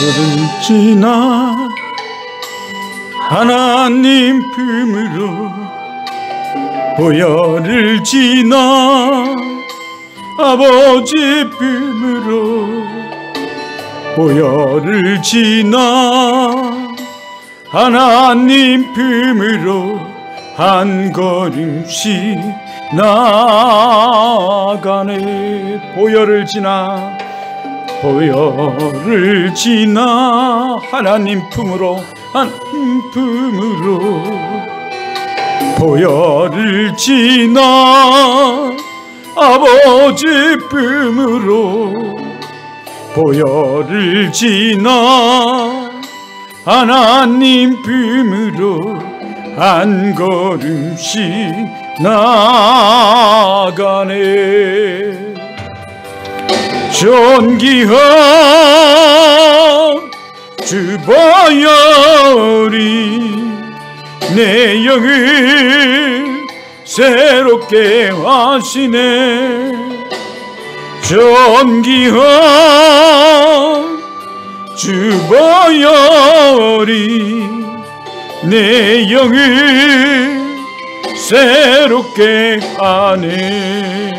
세월을 지나 하나님 품으로, 보혈을 지나 아버지 품으로, 보혈을 지나 하나님 품으로 한 걸음씩 나아가네. 보혈을 지나, 보혈을 지나 하나님 품으로, 하나님 품으로, 보혈을 지나 아버지 품으로, 보혈을 지나 하나님 품으로 한 걸음씩 나아가네. 존귀한 주 보혈이 내 영을 새롭게 하시네. 존귀한 주 보혈이 내 영을 새롭게 하네.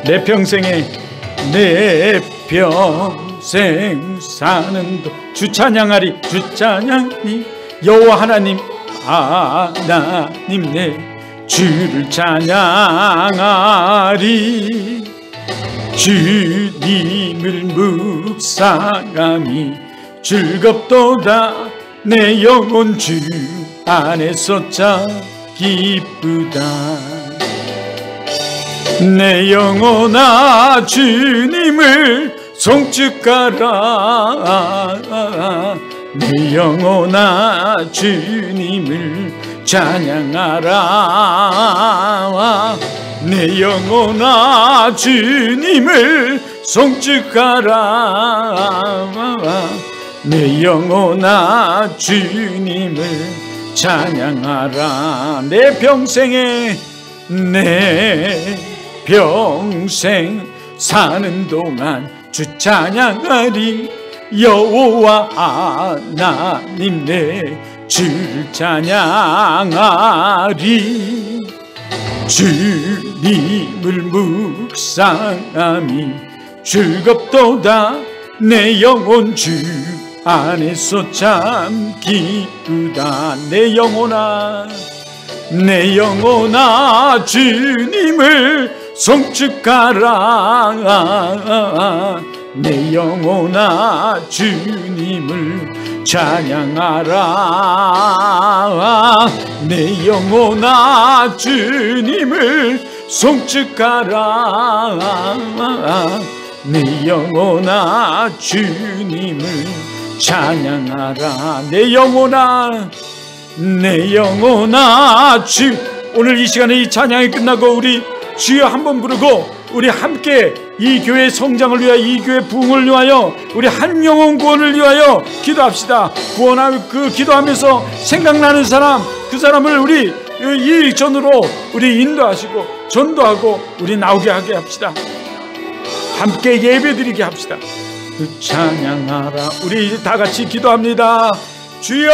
내 평생 사는 도 주 찬양하리, 주 찬양하리. 여호와 하나님 내 주를 찬양하리. 주님을 묵상함이 즐겁도다. 내 영혼 주 안에서 참 기쁘다. 내 영혼아 주님을 송축하라. 내 영혼아 주님을 찬양하라. 내 영혼아 주님을 송축하라. 내 영혼아 주님을 찬양하라. 내 평생 사는 동안 주 찬양하리. 여호와 하나님 내 주를 찬양하리. 주님을 묵상함이 즐겁도다. 내 영혼 주 안에서 참 기쁘다. 내 영혼아 주님을 송축하라. 내 영혼아 주님을 찬양하라. 내 영혼아 주님을 송축하라. 내 영혼아 주님을 찬양하라. 내 영혼아 주. 오늘 이 시간에 이 찬양이 끝나고 우리 주여 한번 부르고 우리 함께 이 교회 성장을 위하여, 이 교회 부흥을 위하여, 우리 한 영혼 구원을 위하여 기도합시다. 기도하면서 생각나는 사람, 그 사람을 우리 이 전으로 우리 인도하시고 전도하고 우리 나오게 하게 합시다. 함께 예배드리게 합시다. 찬양하라. 우리 다 같이 기도합니다. 주여,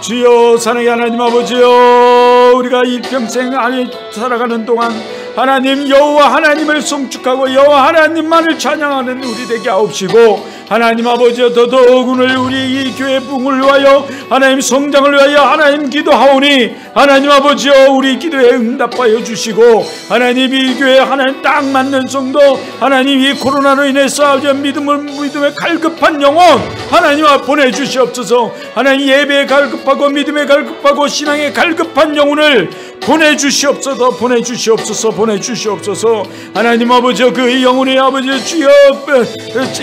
주여, 사랑의 하나님 아버지여, 우리가 이 평생 안에 살아가는 동안 하나님 여호와 하나님을 송축하고 여호와 하나님만을 찬양하는 우리 되게 하옵시고, 하나님 아버지여 더더욱 오늘 우리 이 교회 부흥을 위하여, 하나님 성장을 위하여 하나님 기도하오니, 하나님 아버지여 우리 기도에 응답하여 주시고, 하나님 이 교회 하나님 딱 맞는 성도, 하나님 이 코로나로 인해서 믿음에 갈급한 영혼 하나님 보내주시옵소서. 하나님 예배에 갈급하고 믿음에 갈급하고 신앙에 갈급한 영혼을 보내주시옵소서, 보내주시옵소서, 보내주시옵소서. 하나님 아버지, 그 영혼의 아버지 주여,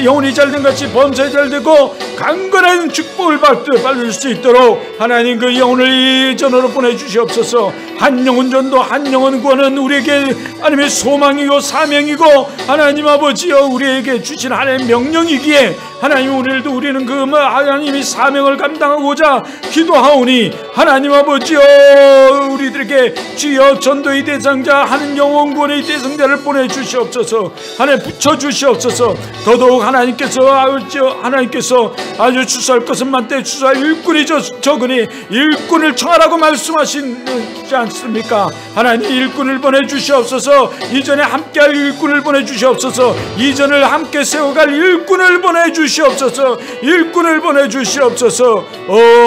영혼이 잘된 같이 범사에 잘되고 강건한 축복을 받을 수 있도록 하나님 그 영혼을 이전으로 보내주시옵소서. 한 영혼 전도, 한 영혼 구원은 우리에게 하나님의 소망이고 사명이고 하나님 아버지여 우리에게 주신 하나님의 명령이기에 하나님 오늘도 우리는 그 하나님의 사명을 감당하고자 기도하오니 하나님 아버지여 우리들에게 주여 전도의 대상자, 하는 영혼 구원의 대상자를 보내주시옵소서. 하나님 붙여주시옵소서. 더더욱 하나님께서 아주 추수할 것은 많되 추수할 일꾼이 적으니 일꾼을 청하라고 말씀하시지 않습니까? 하나님 일꾼을 보내주시옵소서. 이전에 함께할 일꾼을 보내주시옵소서. 이전을 함께 세워갈 일꾼을 보내주시옵소서. 일꾼을 보내주시옵소서.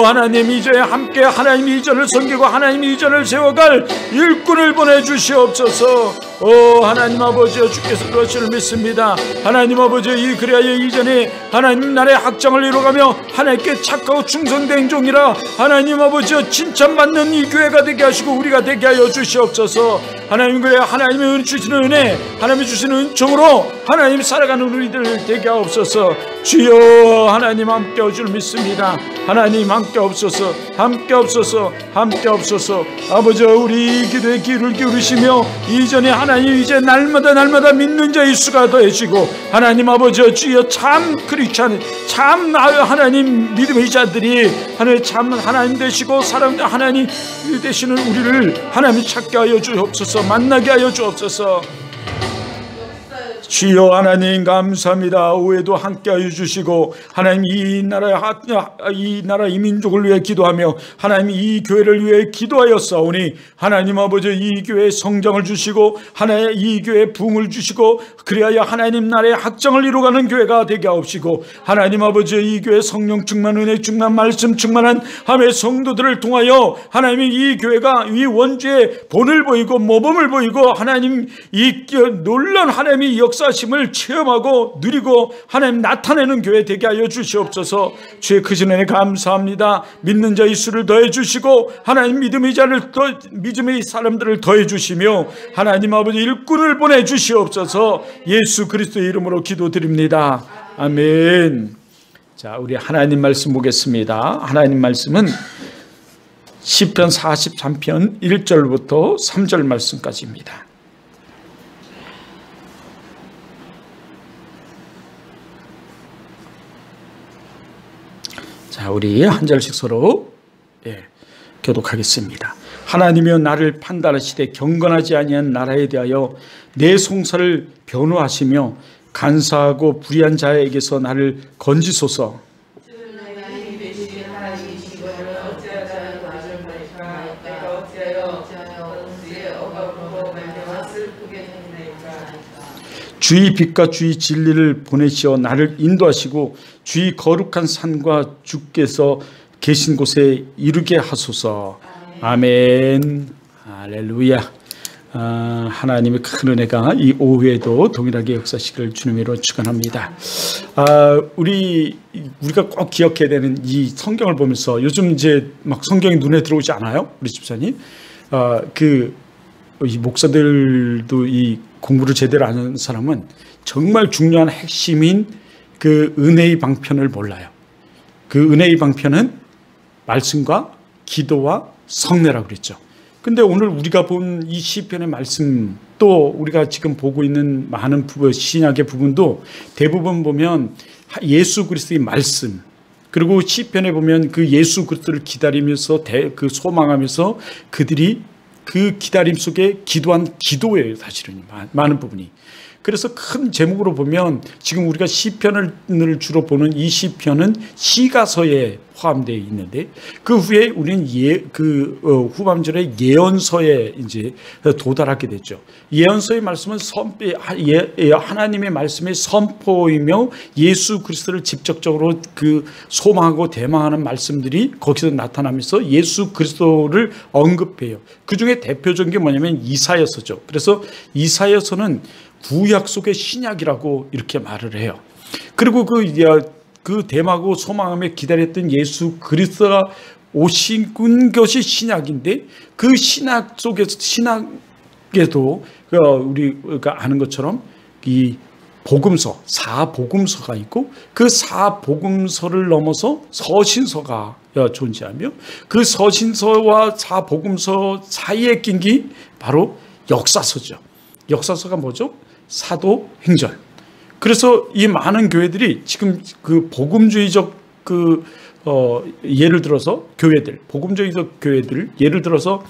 하나님 이전에 함께 하나님 이전을 섬기고 하나님 이전을 세워갈 일꾼을 보내주시옵소서. 하나님 아버지여 주께서 그러시를 믿습니다. 하나님 아버지여 그래야 이전에 하나님 나라의 확장을 이루어가며 하나님께 착하고 충성된 종이라 하나님 아버지여 칭찬받는 이 교회가 되게 하시고 우리가 되게 하여 주시옵소서. 하나님 그래 하나님의 은 주시는 은혜, 하나님이 주시는 은총으로 하나님 살아가는 우리들 되게 하옵소서. 주여 하나님 함께 하실 줄 믿습니다. 하나님 함께 없소서, 함께 없소서, 함께 없소서. 아버지 우리 기도에 귀를 기울이시며 이전에 하나님 이제 날마다 믿는 자의 수가 더해지고 하나님 아버지 주여 참 크리스찬 참 하나님 믿음의 자들이 하나님 참 하나님 되시고 사람 하나님 되시는 우리를 하나님 찾게 하여 주옵소서. 만나게 하여 주옵소서. 주여 하나님 감사합니다. 오해도 함께하여 주시고 하나님 이 나라 이 민족을 위해 기도하며 하나님 이 교회를 위해 기도하였사오니 하나님 아버지 이 교회에 성장을 주시고 하나님 이 교회에 부흥을 주시고 그리하여 하나님 나라의 확장을 이루어가는 교회가 되게 하옵시고 하나님 아버지 이 교회 성령 충만 은혜 충만 말씀 충만한 하나님의 성도들을 통하여 하나님이 이 교회가 이 원주의 본을 보이고 모범을 보이고 하나님 이 놀라운 하나님의 역사심을 체험하고 누리고 하나님 나타내는 교회 되게 하여 주시옵소서. 주의 크신 은혜 감사합니다. 믿는 자의 수를 더해 주시고 하나님 믿음의 사람들을 더해 주시며 하나님 아버지 일꾼을 보내 주시옵소서. 예수 그리스도의 이름으로 기도드립니다. 아멘. 자, 우리 하나님 말씀 보겠습니다. 하나님 말씀은 시편 43편 1절부터 3절 말씀까지입니다. 자, 우리 한 절씩 서로 교독하겠습니다. 하나님이여 나를 판단하시되 경건하지 아니한 나라에 대하여 내 송사를 변호하시며 간사하고 불의한 자에게서 나를 건지소서. 주의 빛과 주의 진리를 보내시어 나를 인도하시고 주의 거룩한 산과 주께서 계신 곳에 이르게 하소서. 아멘. 할렐루야. 하나님의 큰 은혜가 이 오후에도 동일하게 역사시기를 주님으로 축원합니다. 우리가 꼭 기억해야 되는 이 성경을 보면서 요즘 이제 막 성경이 눈에 들어오지 않아요? 우리 집사님. 이 목사들도 이 공부를 제대로 하는 사람은 정말 중요한 핵심인 그 은혜의 방편을 몰라요. 그 은혜의 방편은 말씀과 기도와 성례라고 그랬죠. 근데 오늘 우리가 본 이 시편의 말씀 또 우리가 지금 보고 있는 많은 신약의 부분도 대부분 보면 예수 그리스도의 말씀 그리고 시편에 보면 그 예수 그리스도를 기다리면서 그 소망하면서 그들이 그 기다림 속에 기도한 기도예요. 사실은 많은 부분이. 그래서 큰 제목으로 보면 지금 우리가 시편을 주로 보는 이 시편은 시가서에 포함되어 있는데 그 후에 우리는 후반절에 예언서에 이제 도달하게 됐죠. 예언서의 말씀은 하나님의 말씀의 선포이며 예수 그리스도를 직접적으로 그 소망하고 대망하는 말씀들이 거기서 나타나면서 예수 그리스도를 언급해요. 그 중에 대표적인 게 뭐냐면 이사야서죠. 그래서 이사야서는 구약 속의 신약이라고 이렇게 말을 해요. 그리고 그 대마고 소망하며 기다렸던 예수 그리스도가 오신 것이 신약인데 그 신약 속에서 신약에도 우리가 아는 것처럼 이 복음서, 사복음서가 있고 그 사복음서를 넘어서 서신서가 존재하며 그 서신서와 사복음서 사이에 낀 게 바로 역사서죠. 역사서가 뭐죠? 사도행전. 그래서 이 많은 교회들이 지금 그 복음주의적 예를 들어서 교회들, 복음주의적 교회들, 예를 들어서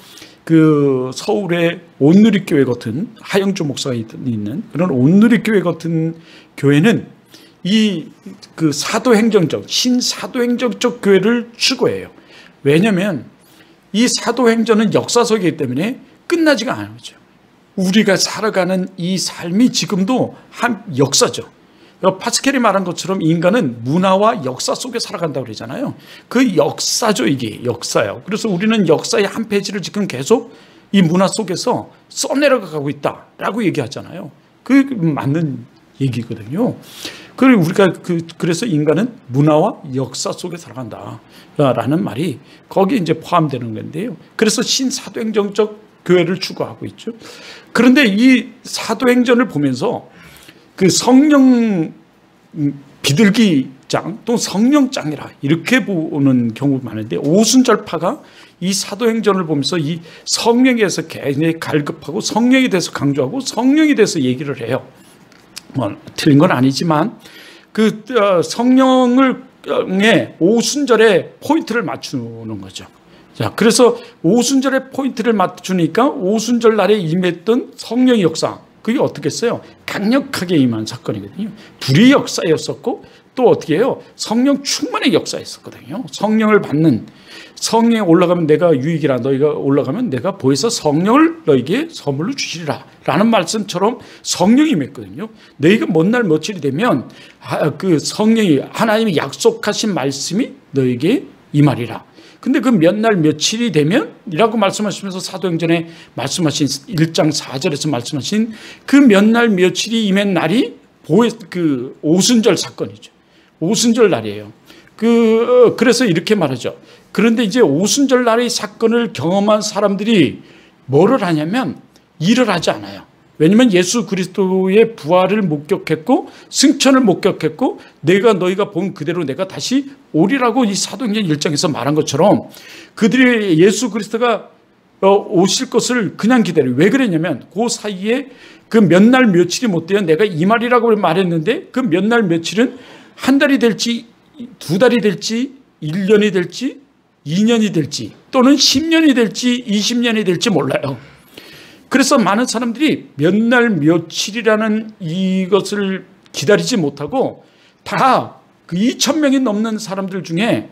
그 서울의 온누리교회 같은 하영주 목사가 있는 그런 온누리교회 같은 교회는 이 그 사도행전적, 신사도행전적 교회를 추구해요. 왜냐하면 이 사도행전은 역사서이기 때문에 끝나지가 않아요. 우리가 살아가는 이 삶이 지금도 한 역사죠. 파스켈이 말한 것처럼 인간은 문화와 역사 속에 살아간다고 그러잖아요. 그 역사죠. 이게 역사예요. 그래서 우리는 역사의 한 페이지를 지금 계속 이 문화 속에서 써내려가고 있다라고 얘기하잖아요. 그 맞는 얘기거든요. 그리고 우리가 그래서 인간은 문화와 역사 속에 살아간다라는 말이 거기에 이제 포함되는 건데요. 그래서 신사도행전적 교회를 추구하고 있죠. 그런데 이 사도행전을 보면서 그 성령 비둘기장 또 성령장이라 이렇게 보는 경우가 많은데 오순절파가 이 사도행전을 보면서 이 성령에 대해서 굉장히 갈급하고 성령에 대해서 강조하고 성령에 대해서 얘기를 해요. 뭐 틀린 건 아니지만 그 성령의 오순절에 포인트를 맞추는 거죠. 자, 그래서 오순절에 포인트를 맞추니까 오순절 날에 임했던 성령의 역사, 그게 어떻게 했어요? 강력하게 임한 사건이거든요. 불의 역사였었고 또 어떻게 해요? 성령 충만의 역사였었거든요. 성령을 받는, 성령에 올라가면 내가 유익이라, 너희가 올라가면 내가 보혜사 성령을 너희에게 선물로 주시리라 라는 말씀처럼 성령이 임했거든요. 너희가 먼 날 며칠이 되면 그 성령이, 하나님이 약속하신 말씀이 너희에게 임하리라. 근데 그 몇 날 며칠이 되면 이라고 말씀하시면서 사도행전에 말씀하신 1장 4절에서 말씀하신 그 몇 날 며칠이 임한 날이 그 오순절 사건이죠. 오순절 날이에요. 그래서 이렇게 말하죠. 그런데 이제 오순절 날의 사건을 경험한 사람들이 뭐를 하냐면 일을 하지 않아요. 왜냐하면 예수 그리스도의 부활을 목격했고 승천을 목격했고 너희가 본 그대로 내가 다시 오리라고 이 사도행전 1장에서 말한 것처럼 그들이 예수 그리스도가 오실 것을 그냥 기다려요. 왜 그랬냐면 그 사이에 그 몇 날 며칠이 못 돼야 내가 이 말이라고 말했는데 그 몇 날 며칠은 한 달이 될지 2달이 될지 1년이 될지 2년이 될지 또는 10년이 될지 20년이 될지 몰라요. 그래서 많은 사람들이 몇 날 며칠이라는 이것을 기다리지 못하고 다 그 2,000명이 넘는 사람들 중에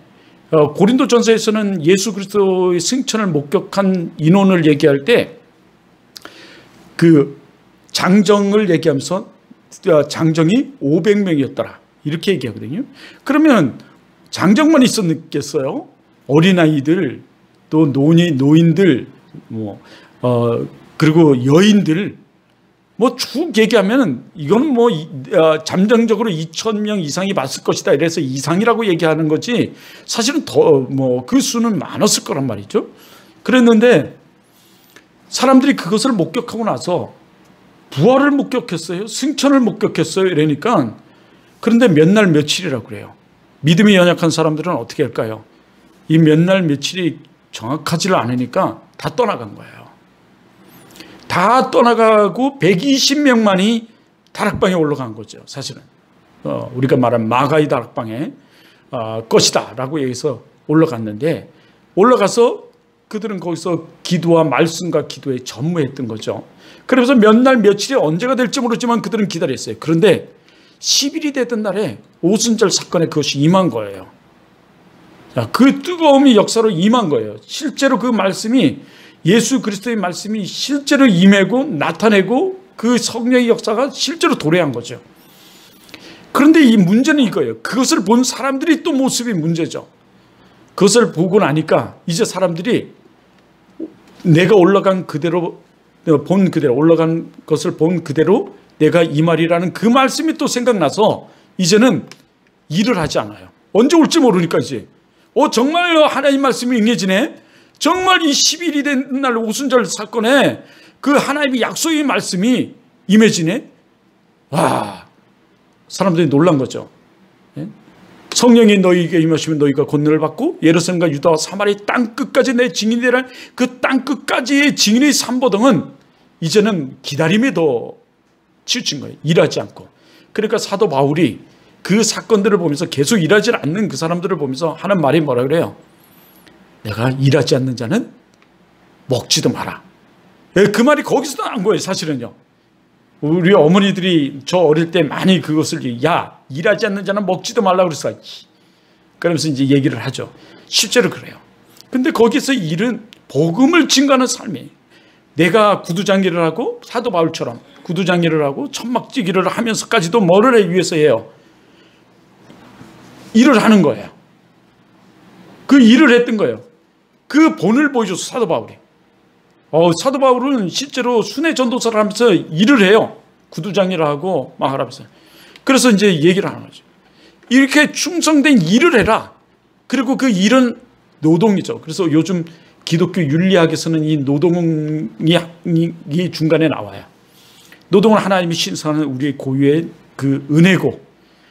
고린도전서에서는 예수 그리스도의 승천을 목격한 인원을 얘기할 때 그 장정을 얘기하면서 장정이 500명이었더라 이렇게 얘기하거든요. 그러면 장정만 있었겠어요? 어린아이들 또 노인들 그리고 여인들 쭉 얘기하면 이건 잠정적으로 2,000명 이상이 봤을 것이다 이래서 이상이라고 얘기하는 거지 사실은 더 그 수는 많았을 거란 말이죠. 그랬는데 사람들이 그것을 목격하고 나서 부활을 목격했어요. 승천을 목격했어요. 이러니까 그런데 몇 날 며칠이라고 그래요. 믿음이 연약한 사람들은 어떻게 할까요? 이 몇 날 며칠이 정확하지를 않으니까 다 떠나간 거예요. 다 떠나가고 120명만이 다락방에 올라간 거죠. 사실은 우리가 말한 마가이 다락방에 것이다 라고 얘기해서 올라갔는데 올라가서 그들은 거기서 기도와 말씀과 기도에 전무했던 거죠. 그래서 몇 날 며칠이 언제가 될지 모르지만 그들은 기다렸어요. 그런데 10일이 되던 날에 오순절 사건에 그것이 임한 거예요. 그 뜨거움이 역사로 임한 거예요. 실제로 그 말씀이 예수 그리스도의 말씀이 실제로 임하고 나타내고 그 성령의 역사가 실제로 도래한 거죠. 그런데 이 문제는 이거예요. 그것을 본 사람들이 또 모습이 문제죠. 그것을 보고 나니까 이제 사람들이 내가 올라간 그대로 올라간 것을 본 그대로 내가 이 말이라는 그 말씀이 또 생각나서 이제는 일을 하지 않아요. 언제 올지 모르니까 이제 정말 하나님 말씀이 응해지네. 정말 이 10일이 된 날 오순절 사건에 그 하나님의 약속의 말씀이 임해지네. 와, 사람들이 놀란 거죠. 성령이 너희에게 임하시면 너희가 권능을 받고 예루살렘과 유다와 사마리아 땅 끝까지 내 증인이 되라. 그 땅 끝까지의 증인의 삼보등은 이제는 기다림에 더 치우친 거예요. 일하지 않고. 그러니까 사도 바울이 그 사건들을 보면서 계속 일하지 않는 그 사람들을 보면서 하는 말이 뭐라 그래요? 내가 일하지 않는 자는 먹지도 마라. 그 말이 거기서 나온 거예요. 사실은요. 우리 어머니들이 저 어릴 때 많이 그것을 일하지 않는 자는 먹지도 말라고 그랬어. 그러면서 이제 얘기를 하죠. 실제로 그래요. 근데 거기서 일은 복음을 증거하는 삶이에요. 내가 구두장기를 하고 사도 바울처럼 구두장기를 하고 천막지기를 하면서까지도 뭐를 하기 위해서 해요? 일을 하는 거예요. 그 일을 했던 거예요. 그 본을 보여줬어, 사도 바울이. 사도 바울은 실제로 순회 전도사를 하면서 일을 해요. 구두장이라 하고 막 하라면서. 그래서 이제 얘기를 하는 거죠. 이렇게 충성된 일을 해라. 그리고 그 일은 노동이죠. 그래서 요즘 기독교 윤리학에서는 이 노동이 중간에 나와요. 노동은 하나님이 신성하는 우리의 고유의 그 은혜고,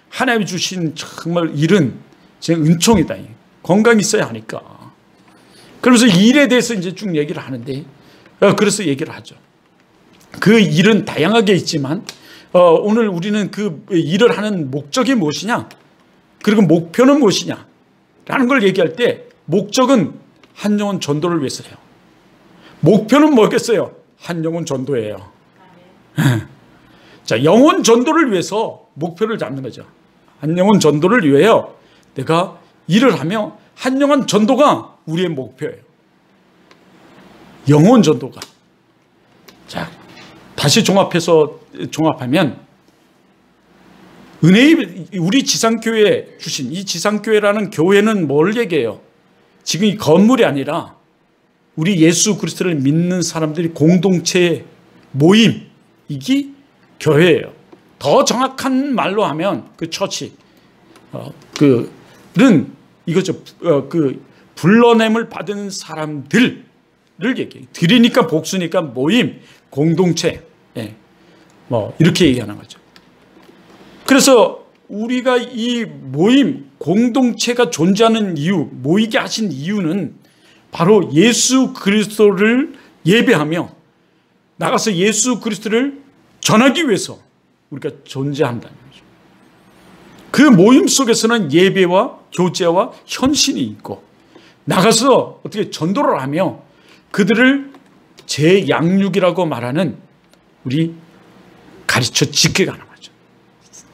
하나님이 주신 정말 일은 제 은총이다. 건강이 있어야 하니까. 그러면서 일에 대해서 이제 쭉 얘기를 하는데, 그래서 얘기를 하죠. 그 일은 다양하게 있지만 오늘 우리는 그 일을 하는 목적이 무엇이냐, 그리고 목표는 무엇이냐 라는 걸 얘기할 때 목적은 한 영혼 전도를 위해서예요. 목표는 뭐겠어요? 한 영혼 전도예요. 자, 영혼 전도를 위해서 목표를 잡는 거죠. 한 영혼 전도를 위하여 내가 일을 하며 한 영혼 전도가 우리의 목표예요. 영혼 전도가. 자, 다시 종합하면 은혜의 우리 지상교회에 주신 이 지상교회라는 교회는 뭘 얘기해요? 지금 이 건물이 아니라 우리 예수 그리스도를 믿는 사람들이 공동체의 모임, 이게 교회예요. 더 정확한 말로 하면 그 처치, 그는 이거죠. 그 불러냄을 받은 사람들을 얘기해요. 들이니까 복수니까 모임, 공동체, 뭐 이렇게 얘기하는 거죠. 그래서 우리가 이 모임, 공동체가 존재하는 이유, 모이게 하신 이유는 바로 예수 그리스도를 예배하며 나가서 예수 그리스도를 전하기 위해서 우리가 존재한다는 거죠. 그 모임 속에서는 예배와 교제와 헌신이 있고, 나가서 어떻게 전도를 하며 그들을 제 양육이라고 말하는 우리 가르쳐 지켜가는 거죠.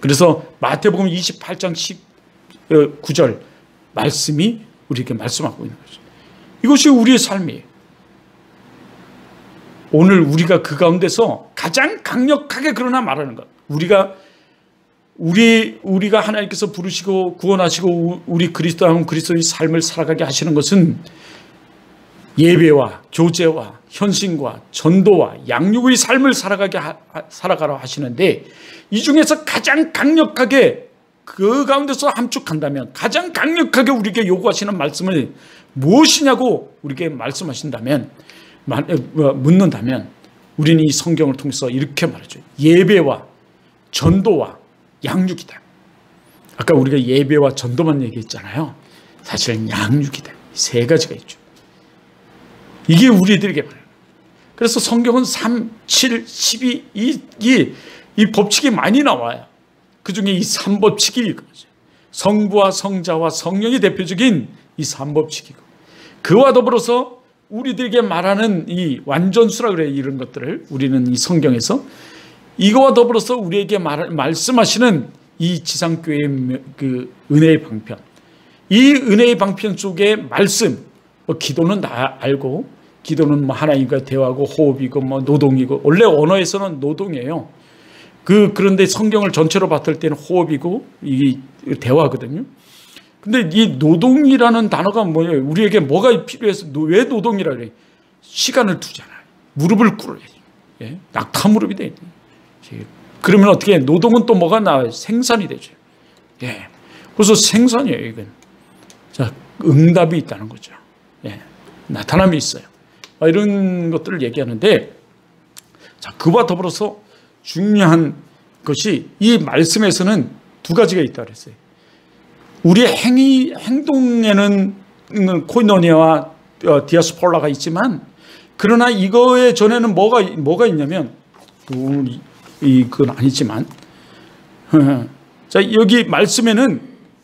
그래서 마태복음 28장 19절 말씀이 우리에게 말씀하고 있는 거죠. 이것이 우리의 삶이에요. 오늘 우리가 그 가운데서 가장 강력하게 그러나 말하는 것, 우리가 하나님께서 부르시고 구원하시고 우리 그리스도하고 그리스도의 삶을 살아가게 하시는 것은 예배와 교제와 헌신과 전도와 양육의 삶을 살아가라 하시는데, 이 중에서 가장 강력하게 그 가운데서 함축한다면, 가장 강력하게 우리에게 요구하시는 말씀을 무엇이냐고 우리에게 말씀하신다면, 묻는다면 우리는 이 성경을 통해서 이렇게 말하죠. 예배와 전도와 양육이다. 아까 우리가 예배와 전도만 얘기했잖아요. 사실은 양육이다. 세 가지가 있죠. 이게 우리들에게 말해요. 그래서 성경은 3, 7, 12 이 법칙이 많이 나와요. 그중에 이 3법칙이 이거죠. 성부와 성자와 성령이 대표적인 이 3법칙이고, 그와 더불어서 우리들에게 말하는 이 완전수라 그래요. 이런 것들을 우리는 이 성경에서 이거와 더불어서 우리에게 말씀하시는 이 지상교회의 그 은혜의 방편, 이 은혜의 방편 속에 말씀, 기도는 다 알고, 기도는 뭐 하나님과 대화하고 호흡이고 뭐 노동이고, 원래 언어에서는 노동이에요. 그런데 성경을 전체로 봤을 때는 호흡이고 이 대화거든요. 근데 이 노동이라는 단어가 뭐예요? 우리에게 뭐가 필요해서 왜 노동이라 그래? 시간을 두잖아요. 무릎을 꿇어야지. 예? 낙타 무릎이 돼. 그러면 어떻게 노동은 또 뭐가 나와요? 생산이 되죠. 예. 그래서 생산이에요, 이건. 자, 응답이 있다는 거죠. 예, 나타남이 있어요. 이런 것들을 얘기하는데, 자, 그와 더불어서 중요한 것이 이 말씀에서는 두 가지가 있다고 그랬어요. 우리의 행동에는 코이노니아와 디아스폴라가 있지만, 그러나 이거의 전에는 뭐가 있냐면, 그건 아니지만, 자, 여기 말씀에는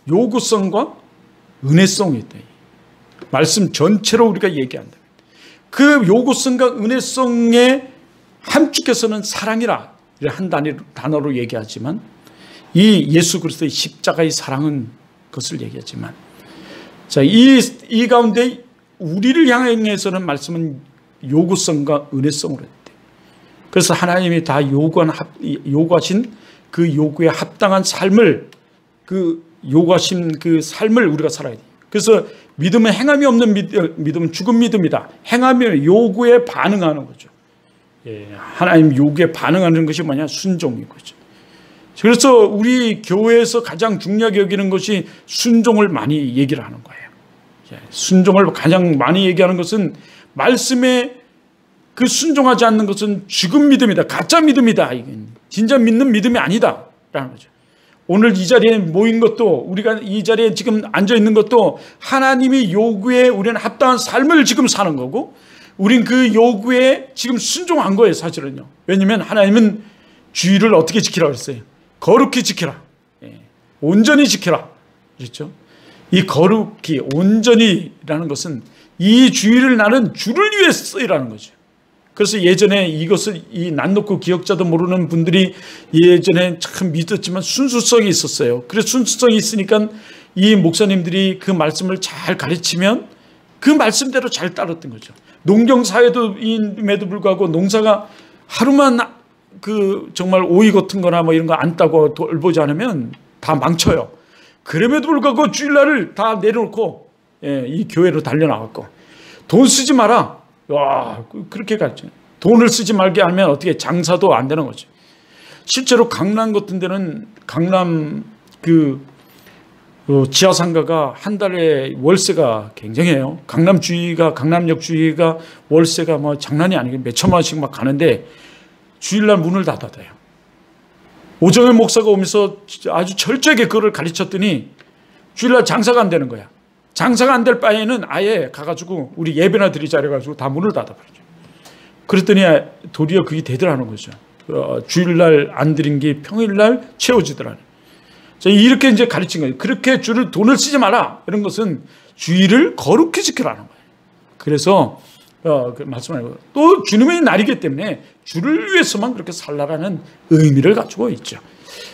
요구성과 은혜성이 있다. 말씀 전체로 우리가 얘기한다. 그 요구성과 은혜성에 함축해서는 사랑이라 한 단어로 얘기하지만, 이 예수 그리스도의 십자가의 사랑은 그것을 얘기하지만, 자, 이 가운데 우리를 향해서는 말씀은 요구성과 은혜성으로 했대. 그래서 하나님이 다 요구하신 그 요구에 합당한 삶을, 그 요구하신 그 삶을 우리가 살아야 돼. 그래서 믿음은 행함이 없는 믿음은 죽은 믿음이다. 행함이 요구에 반응하는 거죠. 예, 하나님 요구에 반응하는 것이 뭐냐? 순종인 거죠. 그래서 우리 교회에서 가장 중요하게 여기는 것이 순종을 많이 얘기를 하는 거예요. 예, 순종을 가장 많이 얘기하는 것은 말씀에 그 순종하지 않는 것은 죽은 믿음이다. 가짜 믿음이다. 이건 진짜 믿는 믿음이 아니다. 라는 거죠. 오늘 이 자리에 모인 것도, 우리가 이 자리에 지금 앉아 있는 것도 하나님이 요구에 우리는 합당한 삶을 지금 사는 거고, 우린 그 요구에 지금 순종한 거예요, 사실은요. 왜냐하면 하나님은 주의를 어떻게 지키라고 했어요? 거룩히 지키라. 예, 온전히 지키라. 그렇죠? 이 거룩히, 온전히라는 것은 이 주의를 나는 주를 위해 쓰이라는 거죠. 그래서 예전에 이것을 이 낯놓고 기억자도 모르는 분들이 예전에 참 믿었지만 순수성이 있었어요. 그래서 순수성이 있으니까 이 목사님들이 그 말씀을 잘 가르치면 그 말씀대로 잘 따랐던 거죠. 농경사회도임에도 불구하고 농사가 하루만 그 정말 오이 같은 거나 뭐 이런 거 안 따고 돌보지 않으면 다 망쳐요. 그럼에도 불구하고 주일날을 다 내려놓고, 예, 이 교회로 달려나갔고, 돈 쓰지 마라. 와, 그렇게 갔죠. 돈을 쓰지 말게 하면 어떻게 장사도 안 되는 거죠. 실제로 강남 같은 데는 강남 지하상가가 한 달에 월세가 굉장해요. 강남역 주위가 월세가 뭐 장난이 아니고 몇 천만 원씩 막 가는데 주일날 문을 다 닫아요. 오정현 목사가 오면서 아주 철저하게 그거를 가르쳤더니 주일날 장사가 안 되는 거야. 장사가 안 될 바에는 아예 가가지고 우리 예배나 드리자 이래가지고 다 문을 닫아버리죠. 그랬더니 도리어 그게 되더라는 거죠. 주일날 안 드린 게 평일날 채워지더라는. 이렇게 이제 가르친 거예요. 그렇게 돈을 쓰지 마라. 이런 것은 주일을 거룩히 지키라는 거예요. 그래서 말씀하는 또 주님의 날이기 때문에 주를 위해서만 그렇게 살라라는 의미를 가지고 있죠.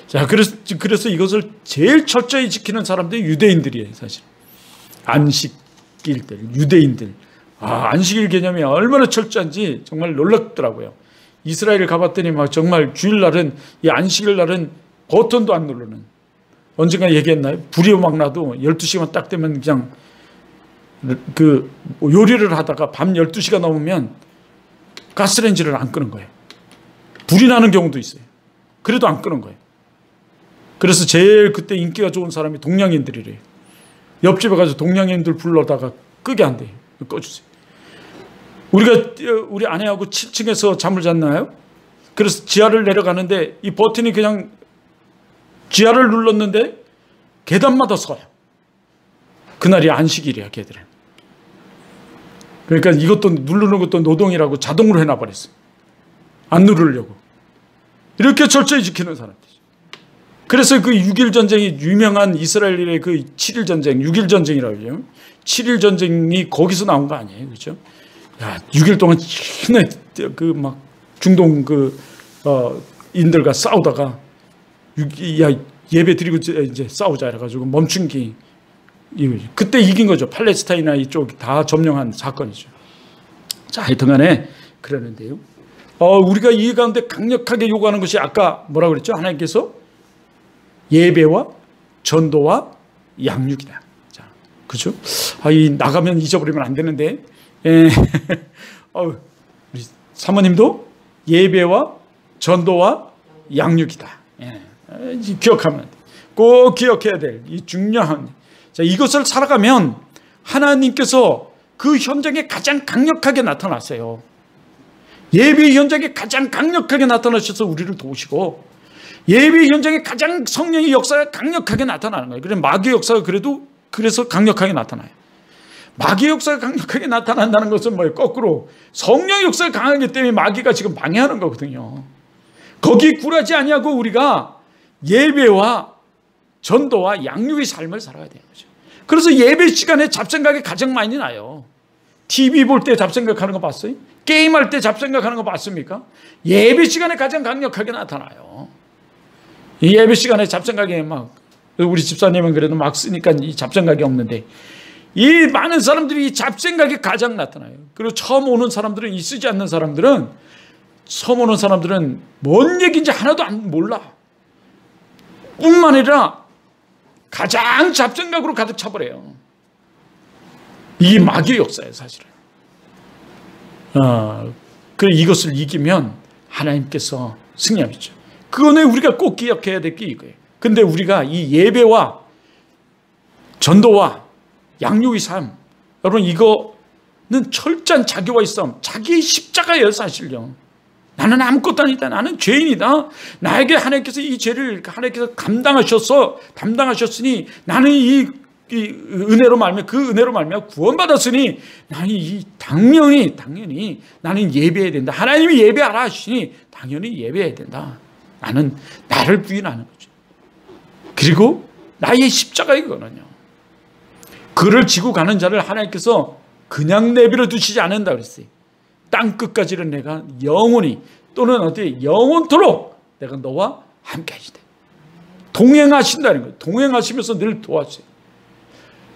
자, 그래서 이것을 제일 철저히 지키는 사람들이 유대인들이에요, 사실. 안식일들, 유대인들. 안식일 개념이 얼마나 철저한지 정말 놀랍더라고요. 이스라엘 가봤더니 막 정말 주일날은, 이 안식일 날은 버튼도 안 누르는. 언젠가 얘기했나요? 불이 막 나도 12시간 딱 되면 그냥 그 요리를 하다가 밤 12시가 넘으면 가스레인지를 안 끄는 거예요. 불이 나는 경우도 있어요. 그래도 안 끄는 거예요. 그래서 제일 그때 인기가 좋은 사람이 동양인들이래요. 옆집에 가서 동양인들 불러다가 끄게 한대요. 꺼주세요. 우리 아내하고 7층에서 잠을 잤나요? 그래서 지하를 내려가는데 이 버튼이 그냥 지하를 눌렀는데 계단마다 서요. 그날이 안식일이야, 걔들은. 그러니까 이것도 누르는 것도 노동이라고 자동으로 해놔버렸어요. 안 누르려고. 이렇게 철저히 지키는 사람들이죠. 그래서 그 6.1 전쟁이 유명한 이스라엘의 그 7.1 전쟁, 6.1 전쟁이라고 그러죠. 7.1 전쟁이 거기서 나온 거 아니에요, 그렇죠? 야, 6일 동안 그 막 중동 인들과 싸우다가 예배 드리고 이제 싸우자 해가지고 멈춘 게 그때 이긴 거죠. 팔레스타인이나 이쪽 다 점령한 사건이죠. 자, 하여튼간에 그러는데요. 우리가 이 가운데 강력하게 요구하는 것이 아까 뭐라고 그랬죠? 하나님께서 예배와 전도와 양육이다. 자, 그죠? 나가면 잊어버리면 안 되는데. 우리 사모님도 예배와 전도와 양육이다. 기억하면 꼭 기억해야 될 이 중요한. 자, 이것을 살아가면 하나님께서 그 현장에 가장 강력하게 나타나세요. 예배 현장에 가장 강력하게 나타나셔서 우리를 도우시고, 예배 현장에 가장 성령의 역사가 강력하게 나타나는 거예요. 그래서 마귀의 역사가 그래서 강력하게 나타나요. 마귀의 역사가 강력하게 나타난다는 것은 뭐예요? 거꾸로 성령의 역사가 강하기 때문에 마귀가 지금 방해하는 거거든요. 거기 굴하지 아니하고 우리가 예배와 전도와 양육의 삶을 살아야 되는 거죠. 그래서 예배 시간에 잡생각이 가장 많이 나요. TV 볼 때 잡생각하는 거 봤어요? 게임할 때 잡생각하는 거 봤습니까? 예배 시간에 가장 강력하게 나타나요. 이 예배 시간에 잡생각이 막, 우리 집사님은 그래도 막 쓰니까 이 잡생각이 없는데, 이 많은 사람들이 이 잡생각이 가장 나타나요. 그리고 처음 오는 사람들은, 이 쓰지 않는 사람들은, 처음 오는 사람들은 뭔 얘기인지 하나도 몰라. 뿐만 아니라 가장 잡생각으로 가득 차버려요. 이게 마귀의 역사예요, 사실은. 이것을 이기면 하나님께서 승리하시죠. 그거는 우리가 꼭 기억해야 될 게 이거예요. 근데 우리가 이 예배와 전도와 양육의 삶, 여러분 이거는 철저한 자기와의 싸움, 자기의 십자가예요, 사실요. 나는 아무것도 아니다. 나는 죄인이다. 나에게 하나님께서 이 죄를 하나님께서 담당하셨으니 나는 이 은혜로 말미암아, 그 은혜로 말미암아 구원받았으니 나는 당연히 나는 예배해야 된다. 하나님이 예배하라 하시니 당연히 예배해야 된다. 나는 나를 부인하는 거죠. 그리고 나의 십자가 이거는요. 그를 지고 가는 자를 하나님께서 그냥 내버려 두시지 않는다 그랬어요. 땅 끝까지는 내가 영원히, 또는 어떻게 영원토록 내가 너와 함께 하시다. 동행하신다는 거예요. 동행하시면서 늘 도와주세요.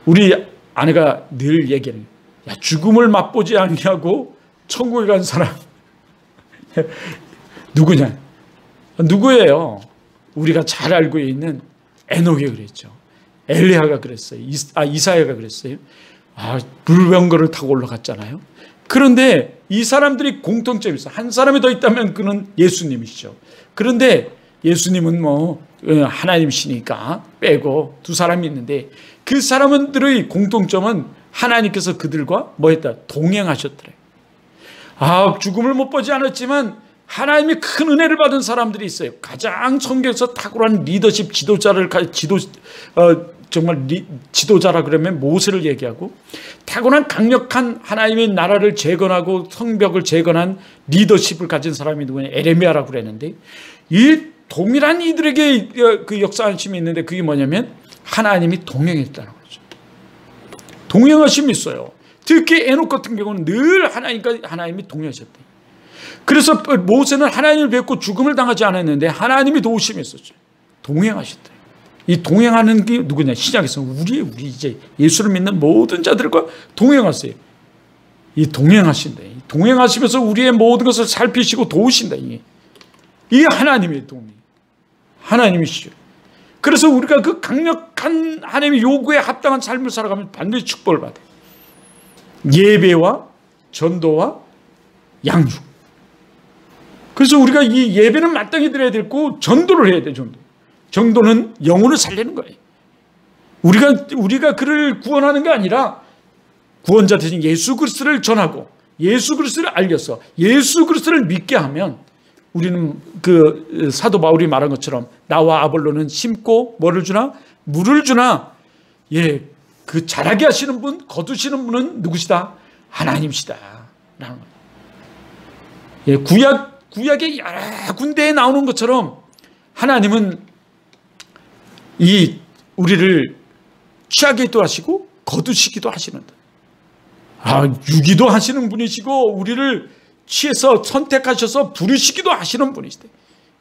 우리 아내가 늘 얘기하는 거예요. 야, 죽음을 맛보지 않냐고 천국에 간 사람 누구냐? 누구예요? 우리가 잘 알고 있는 에녹이 그랬죠. 엘리야가 그랬어요. 이사야가 그랬어요. 물병거를 타고 올라갔잖아요. 그런데 이 사람들이 공통점이 있어요. 한 사람이 더 있다면 그는 예수님이시죠. 그런데 예수님은 하나님이시니까 빼고 두 사람이 있는데, 그 사람들의 공통점은 하나님께서 그들과 뭐했다? 동행하셨더래요. 죽음을 못 보지 않았지만 하나님이 큰 은혜를 받은 사람들이 있어요. 가장 성경에서 탁월한 리더십 지도자라 그러면 모세를 얘기하고, 타고난 강력한 하나님의 나라를 재건하고 성벽을 재건한 리더십을 가진 사람이 누구냐? 에레미야라고 그랬는데, 이 동일한 이들에게 그 역사하심이 있는데, 그게 뭐냐면 하나님이 동행했다는 거죠. 동행하심이 있어요. 특히 에녹 같은 경우는 늘 하나님이 동행하셨대요. 그래서 모세는 하나님을 뵙고 죽음을 당하지 않았는데 하나님이 도우심이 있었죠. 동행하셨대요. 이 동행하는 게 누구냐? 신약에서 우리 이제 예수를 믿는 모든 자들과 동행하세요. 이 동행하신다. 동행하시면서 우리의 모든 것을 살피시고 도우신다. 이게 하나님의 동행. 하나님이시죠. 그래서 우리가 그 강력한 하나님의 요구에 합당한 삶을 살아가면 반드시 축복을 받아요. 예배와 전도와 양육. 그래서 우리가 이 예배는 마땅히 드려야 되고 전도를 해야 돼. 전도는 영혼을 살리는 거예요. 우리가 그를 구원하는 게 아니라 구원자 되신 예수 그리스도를 전하고 예수 그리스도를 알려서 예수 그리스도를 믿게 하면, 우리는 그 사도 바울이 말한 것처럼 나와 아볼로는 심고 뭐를 주나? 물을 주나? 그 자라게 하시는 분, 거두시는 분은 누구시다? 하나님이시다 라는 거예요. 구약의 여러 군데에 나오는 것처럼 하나님은 우리를 취하기도 하시고 거두시기도 하시는다. 유기도 하시는 분이시고 우리를 취해서 선택하셔서 부르시기도 하시는 분이시다.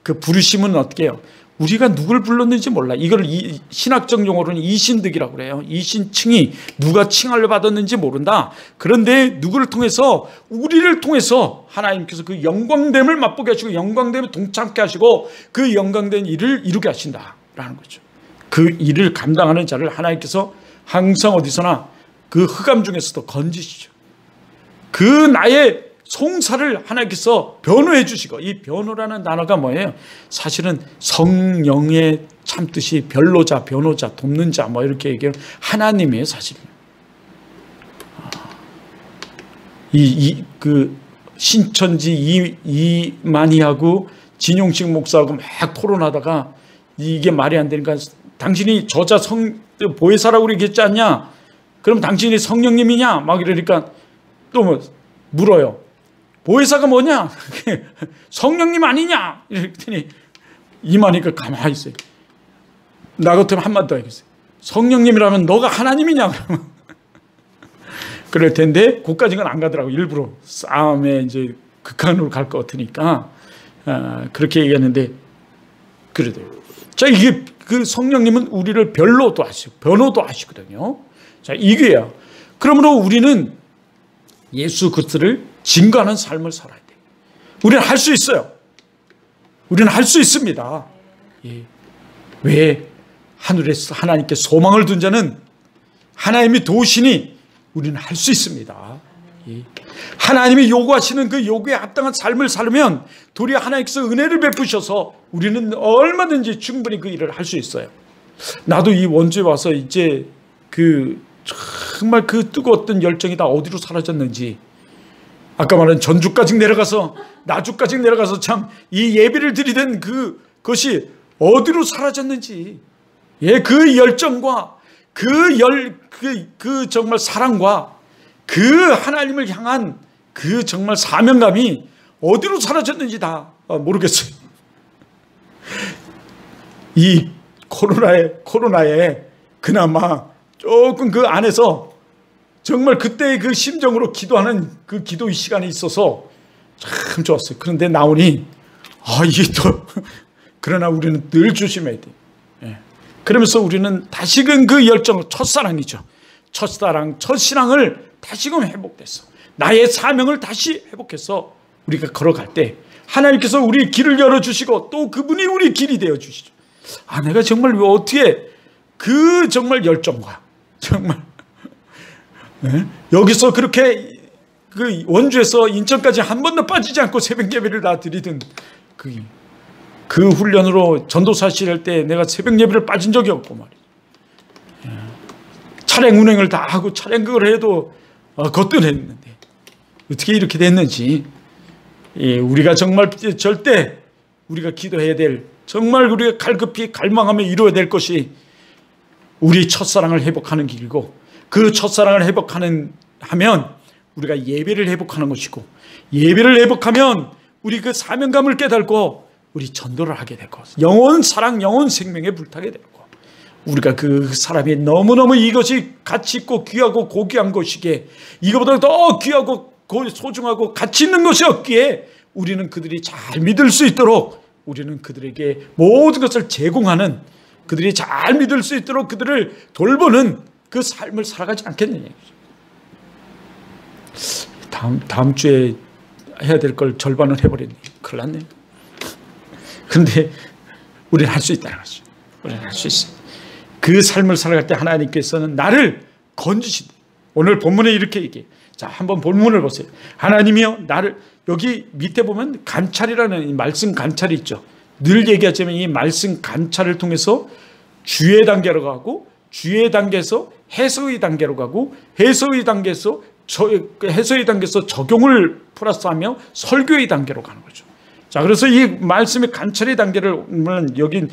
그 부르심은 어떻게 해요? 우리가 누굴 불렀는지 몰라. 이걸 신학적 용어로는 이신득이라고 그래요. 이신칭이 누가 칭하를 받았는지 모른다. 그런데 누구를 통해서, 우리를 통해서 하나님께서 그 영광됨을 맛보게 하시고 영광됨에 동참케 하시고 그 영광된 일을 이루게 하신다라는 거죠. 그 일을 감당하는 자를 하나님께서 항상 어디서나 그 흑암 중에서도 건지시죠. 그 나의 송사를 하나님께서 변호해 주시고, 이 변호라는 단어가 뭐예요? 사실은 성령의 참뜻이 변로자, 변호자, 돕는 자 이렇게 얘기해요. 하나님이에요, 사실은. 그 신천지 이만희하고 진용식 목사하고 막 토론하다가 이게 말이 안 되니까 당신이 저자 보혜사라고 얘기했지 않냐? 그럼 당신이 성령님이냐? 막 이러니까 또 뭐 물어요. 보혜사가 뭐냐? 성령님 아니냐? 이랬더니 이만희가 가만히 있어요. 나 같으면 한마디 더 하겠어요. 성령님이라면 너가 하나님이냐? 그러면 그럴 텐데 그까지는 안 가더라고. 일부러 싸움에 이제 극한으로 갈 것 같으니까 그렇게 얘기했는데 그래도 자, 이게 그 성령님은 우리를 변호도 하시거든요. 자, 이게야. 그러므로 우리는 예수 그리스도를 증거하는 삶을 살아야 돼. 우리는 할 수 있어요. 우리는 할 수 있습니다. 예. 왜? 하늘에서 하나님께 소망을 둔 자는 하나님이 도우시니 우리는 할 수 있습니다. 예. 하나님이 요구하시는 그 요구에 합당한 삶을 살면 도리어 하나님께서 은혜를 베푸셔서 우리는 얼마든지 충분히 그 일을 할 수 있어요. 나도 이 원주에 와서 이제 정말 그 뜨거웠던 열정이 다 어디로 사라졌는지, 아까 말한 전주까지 내려가서 나주까지 내려가서 참 이 예배를 드리던 그것이 어디로 사라졌는지, 예, 그 열정과 그 정말 사랑과 그 하나님을 향한 그 정말 사명감이 어디로 사라졌는지 다 모르겠어요. 이 코로나에 그나마 조금 그 안에서 정말 그때의 그 심정으로 기도하는 그 기도의 시간이 있어서 참 좋았어요. 그런데 나오니 이게 또 그러나 우리는 늘 조심해야 돼. 예. 그러면서 우리는 다시금 그 열정, 첫사랑이죠. 첫사랑, 첫신앙을 다시금 회복됐어. 나의 사명을 다시 회복해서 우리가 걸어갈 때 하나님께서 우리 길을 열어주시고 또 그분이 우리 길이 되어주시죠. 내가 정말 어떻게 그 정말 열정과 정말 여기서 그렇게 그 원주에서 인천까지 한 번도 빠지지 않고 새벽 예배를 다 드리던 그 훈련으로 전도사실 할 때 내가 새벽 예배를 빠진 적이 없고 말이야. 차량 운행을 다 하고 차량 그걸 해도 거뜬했는데 어떻게 이렇게 됐는지, 우리가 정말 절대 우리가 기도해야 될, 정말 우리가 갈급히 갈망하며 이루어야 될 것이 우리 첫사랑을 회복하는 길이고, 그 첫사랑을 회복하면 우리가 예배를 회복하는 것이고, 예배를 회복하면 우리 그 사명감을 깨닫고 우리 전도를 하게 되고, 영원 사랑, 영원 생명에 불타게 되고, 우리가 그 사람이 너무너무 이것이 가치 있고 귀하고 고귀한 것이기에, 이거보다 더 귀하고 소중하고 가치 있는 것이 없기에 우리는 그들이 잘 믿을 수 있도록 우리는 그들에게 모든 것을 제공하는, 그들이 잘 믿을 수 있도록 그들을 돌보는 그 삶을 살아가지 않겠느냐. 다음 주에 해야 될 걸 절반을 해버렸네. 큰일 났네. 그런데 우리는 할 수 있다는 거죠. 우리는 할 수 있어요. 그 삶을 살아갈 때 하나님께서는 나를 건지신다. 오늘 본문에 이렇게 얘기해. 자, 한번 본문을 보세요. 하나님이요, 나를, 여기 밑에 보면 관찰이라는 이 말씀 관찰이 있죠. 늘 얘기하자면 이 말씀 관찰을 통해서 주의 단계로 가고, 주의 단계에서 해석의 단계로 가고, 해석의 단계에서 적용을 플러스하며 설교의 단계로 가는 거죠. 자, 그래서 이 말씀의 관찰의 단계를 여기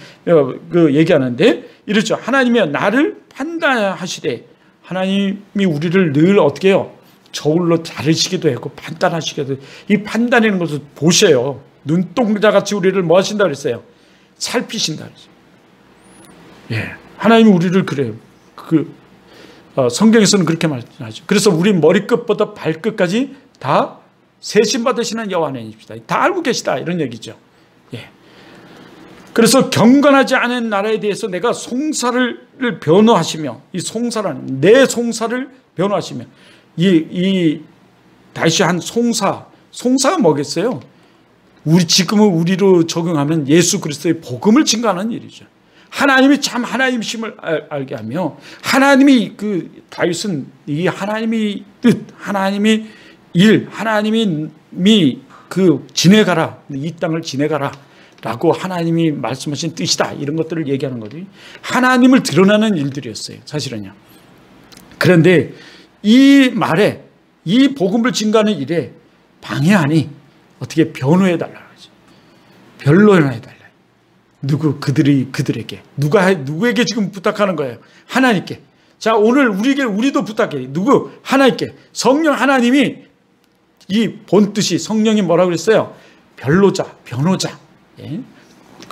얘기하는데 이렇죠. 하나님이 나를 판단하시되, 하나님이 우리를 늘 어떻게 해요? 저울로 자르시기도 하고 판단하시기도 해요. 이 판단이라는 것을 보셔요. 눈동자같이 우리를 뭐 하신다 그랬어요? 살피신다 그랬어요. 예, 하나님이 우리를 그래요. 성경에서는 그렇게 말하죠. 그래서 우리 머리끝부터 발끝까지 다 세심 받으시는 여호와 하나님이시다. 다 알고 계시다, 이런 얘기죠. 예. 그래서 경건하지 않은 나라에 대해서 내가 송사를 변호하시며, 이 송사라는 내 송사를 변호하시며, 이 다시 한 송사가 뭐겠어요? 지금은 우리로 적용하면 예수 그리스도의 복음을 증거하는 일이죠. 하나님이 참 하나님이심을 알게 하며, 하나님이 다윗은 이 하나님이 뜻, 하나님이 일, 하나님이 지내가라, 이 땅을 지내가라 라고 하나님이 말씀하신 뜻이다, 이런 것들을 얘기하는 거죠. 하나님을 드러나는 일들이었어요, 사실은요. 그런데 이 말에 이 복음을 증거하는 일에 방해하니 어떻게 변호해달라 하지. 변론해달라. 그들에게 누구에게 지금 부탁하는 거예요? 하나님께. 자, 오늘 우리도 부탁해. 하나님께. 성령 하나님이 이 본뜻이 성령이 뭐라고 그랬어요? 변호자. 예?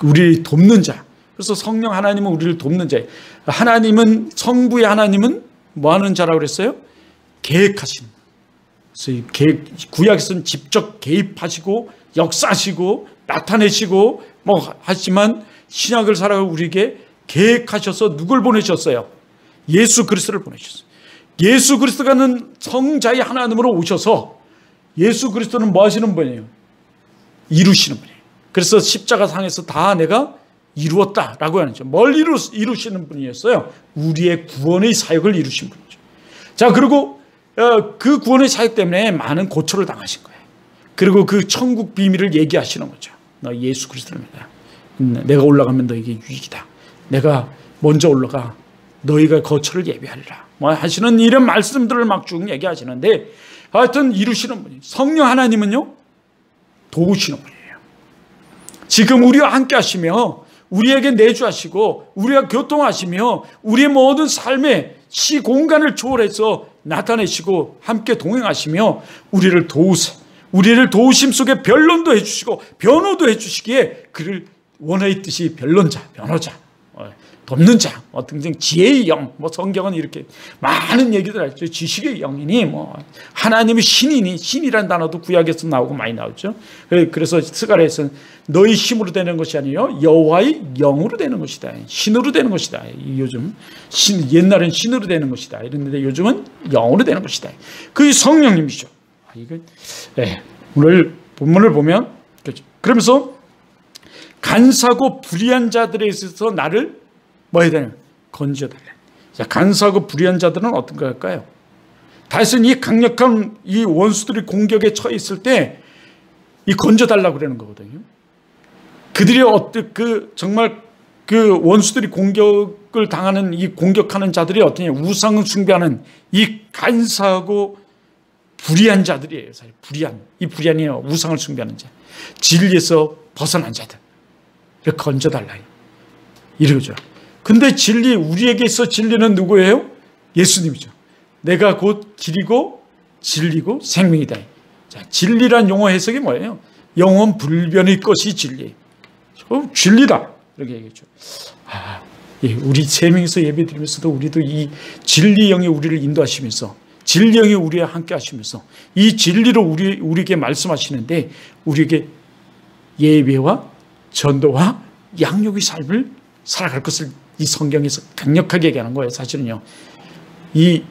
우리를 돕는 자. 그래서 성령 하나님은 우리를 돕는 자예요. 하나님은, 성부의 하나님은 뭐 하는 자라고 그랬어요? 계획하시는. 그래서 구약에서는 직접 개입하시고 역사하시고 나타내시고 뭐 하지만 신약을 살아가 우리에게 계획하셔서 누굴 보내셨어요? 예수 그리스도를 보내셨어요. 예수 그리스도가는 성자의 하나님으로 오셔서 예수 그리스도는 뭐 하시는 분이에요? 이루시는 분이에요. 그래서 십자가 상에서 다 내가 이루었다라고 하는 거죠. 뭘 이루시는 분이었어요? 우리의 구원의 사역을 이루신 분이죠. 자, 그리고 그 구원의 사역 때문에 많은 고초를 당하신 거예요. 그리고 그 천국 비밀을 얘기하시는 거죠. 너 예수 그리스도를 믿어. 내가 올라가면 너에게 유익이다. 내가 먼저 올라가 너희가 거처를 예비하리라. 뭐 하시는 이런 말씀들을 막 쭉 얘기하시는데 하여튼 이루시는 분이 성령 하나님은요 도우시는 분이에요. 지금 우리와 함께 하시며 우리에게 내주하시고 우리와 교통하시며 우리의 모든 삶의 시공간을 초월해서 나타내시고 함께 동행하시며 우리를 도우심 속에 변론도 해주시고 변호도 해주시기에 그를 원하였듯이 변론자, 변호자, 돕는 자, 등등 지혜의 영, 성경은 이렇게 많은 얘기들 하죠. 지식의 영이니 하나님의 신이니, 신이라는 단어도 구약에서 나오고 많이 나오죠. 그래서 스가랴에서는 너희 힘으로 되는 것이 아니요 여호와의 영으로 되는 것이다. 신으로 되는 것이다. 요즘 옛날엔 신으로 되는 것이다. 이랬는데 요즘은 영으로 되는 것이다. 그게 성령님이죠. 오늘 본문을 보면 그러면서 간사고 불의한 자들에 있어서 나를 뭐 해야 되냐? 건져달래. 자, 간사하고 불의한 자들은 어떤 걸까요? 다윗은 이 강력한 이 원수들이 공격에 처해 있을 때 이 건져달라고 그러는 거거든요. 그들이 정말 그 원수들이 공격을 당하는 이 공격하는 자들이 어떠냐? 우상을 숭배하는 이 간사하고 불의한 자들이에요. 사실 불의한이에요. 우상을 숭배하는 자. 진리에서 벗어난 자들. 건져달라. 이러죠. 근데 우리에게 있어 진리는 누구예요? 예수님이죠. 내가 곧 길이고 진리고 생명이다. 자, 진리란 용어 해석이 뭐예요? 영원 불변의 것이 진리. 진리다. 이렇게 얘기했죠. 우리 세 명이서 예배 드리면서도 우리도 이 진리 영이 우리를 인도하시면서 진리 영이 우리와 함께 하시면서 이 진리로 우리에게 말씀하시는데 우리에게 예배와 전도와 양육의 삶을 살아갈 것을 이 성경에서 강력하게 얘기하는 거예요. 사실은요.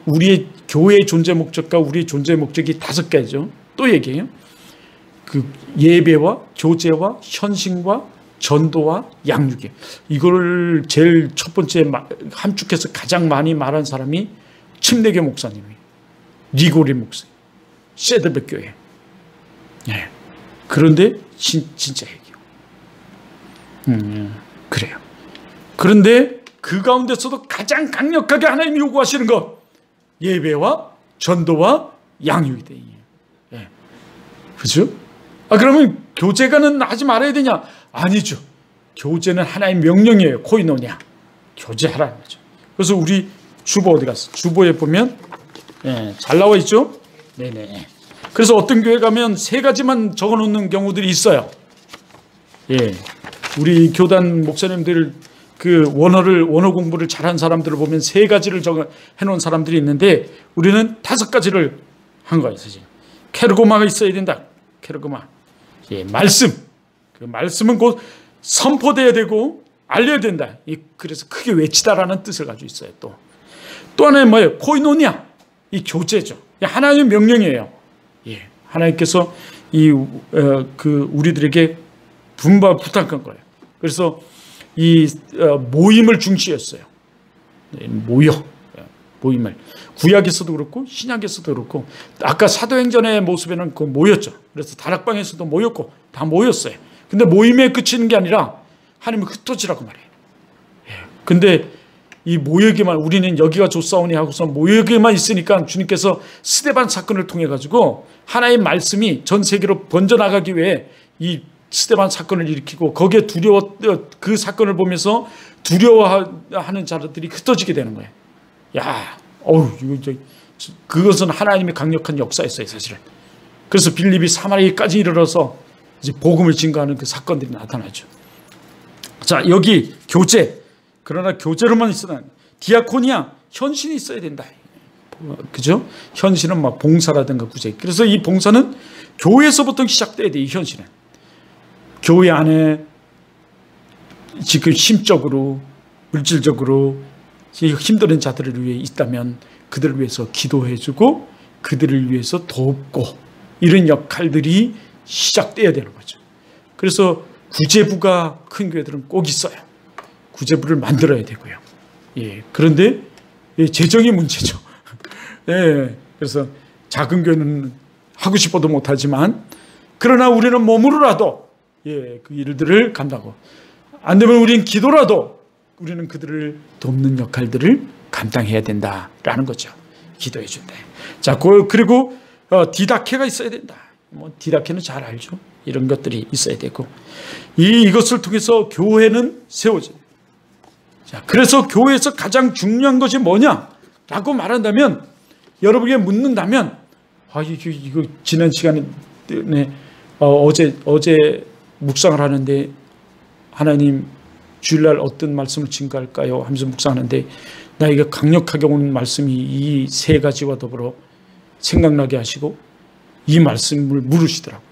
우리의 교회의 존재 목적과 우리의 존재 목적이 5개죠. 또 얘기해요. 그 예배와 교제와 현신과 전도와 양육이에요. 이걸 제일 첫 번째 함축해서 가장 많이 말한 사람이 침례교 목사님이에요. 리고리 목사님. 세드백 교회. 네. 그런데 진짜 얘기해요. 그래요. 그런데 그 가운데서도 가장 강력하게 하나님이 요구하시는 것 예배와 전도와 양육이다. 예. 그렇죠? 그러면 교제가는 하지 말아야 되냐? 아니죠. 교제는 하나의 명령이에요. 코이노냐. 교제하라는 거죠. 그래서 우리 주보 어디 갔어? 주보에 보면 잘 나와 있죠? 네네. 그래서 어떤 교회 가면 3가지만 적어놓는 경우들이 있어요. 우리 교단 목사님들 원어 공부를 잘한 사람들을 보면 3가지를 해놓은 사람들이 있는데 우리는 5가지를 한 거예요. 사실. 케르고마가 있어야 된다. 케르고마. 말씀. 그 말씀은 곧 선포돼야 되고 알려야 된다. 그래서 크게 외치다라는 뜻을 가지고 있어요. 또 하나는 뭐예요? 코이노니아. 이 교제죠. 하나님의 명령이에요. 하나님께서 우리들에게 부탁한 거예요. 그래서 이 모임을 중시했어요. 모임을 구약에서도 그렇고 신약에서도 그렇고 아까 사도행전의 모습에는 모였죠. 그래서 다락방에서도 모였고 다 모였어요. 근데 모임에 그치는 게 아니라 하나님이 흩어지라고 말해요. 근데 이 모여기만, 우리는 여기가 좋사오니 하고서 모여기만 있으니까 주님께서 스데반 사건을 통해 가지고 하나의 말씀이 전 세계로 번져나가기 위해 이 스데반 사건을 일으키고 거기에 그 사건을 보면서 두려워하는 자들이 흩어지게 되는 거예요. 야, 그것은 하나님의 강력한 역사였어요, 사실은. 그래서 빌립이 사마리아까지 이르러서 이제 복음을 증거하는 그 사건들이 나타나죠. 자, 여기 교제. 그러나 교제로만 있어도 디아코니아, 현신이 있어야 된다. 그죠? 현신은 막 봉사라든가 구제. 그래서 이 봉사는 교회에서부터 시작돼야 돼, 이 현신은. 교회 안에 지금 심적으로, 물질적으로 힘든 자들을 위해 있다면 그들을 위해서 기도해주고 그들을 위해서 돕고 이런 역할들이 시작돼야 되는 거죠. 그래서 구제부가 큰 교회들은 꼭 있어요. 구제부를 만들어야 되고요. 예, 그런데 재정이 문제죠. 예, 그래서 작은 교회는 하고 싶어도 못하지만 그러나 우리는 몸으로라도 그 일들을 감당하고 안 되면 우리는 기도라도 우리는 그들을 돕는 역할들을 감당해야 된다라는 거죠. 기도해 준다. 자, 그리고 디다케가 있어야 된다. 뭐 디다케는 잘 알죠. 이런 것들이 있어야 되고 이것을 통해서 교회는 세워져요. 자, 그래서 교회에서 가장 중요한 것이 뭐냐라고 말한다면 여러분에게 묻는다면 이거 지난 시간에 어제 묵상을 하는데 하나님 주일날 어떤 말씀을 증거할까요? 하면서 묵상하는데 나에게 강력하게 오는 말씀이 이 세 가지와 더불어 생각나게 하시고 이 말씀을 물으시더라고요.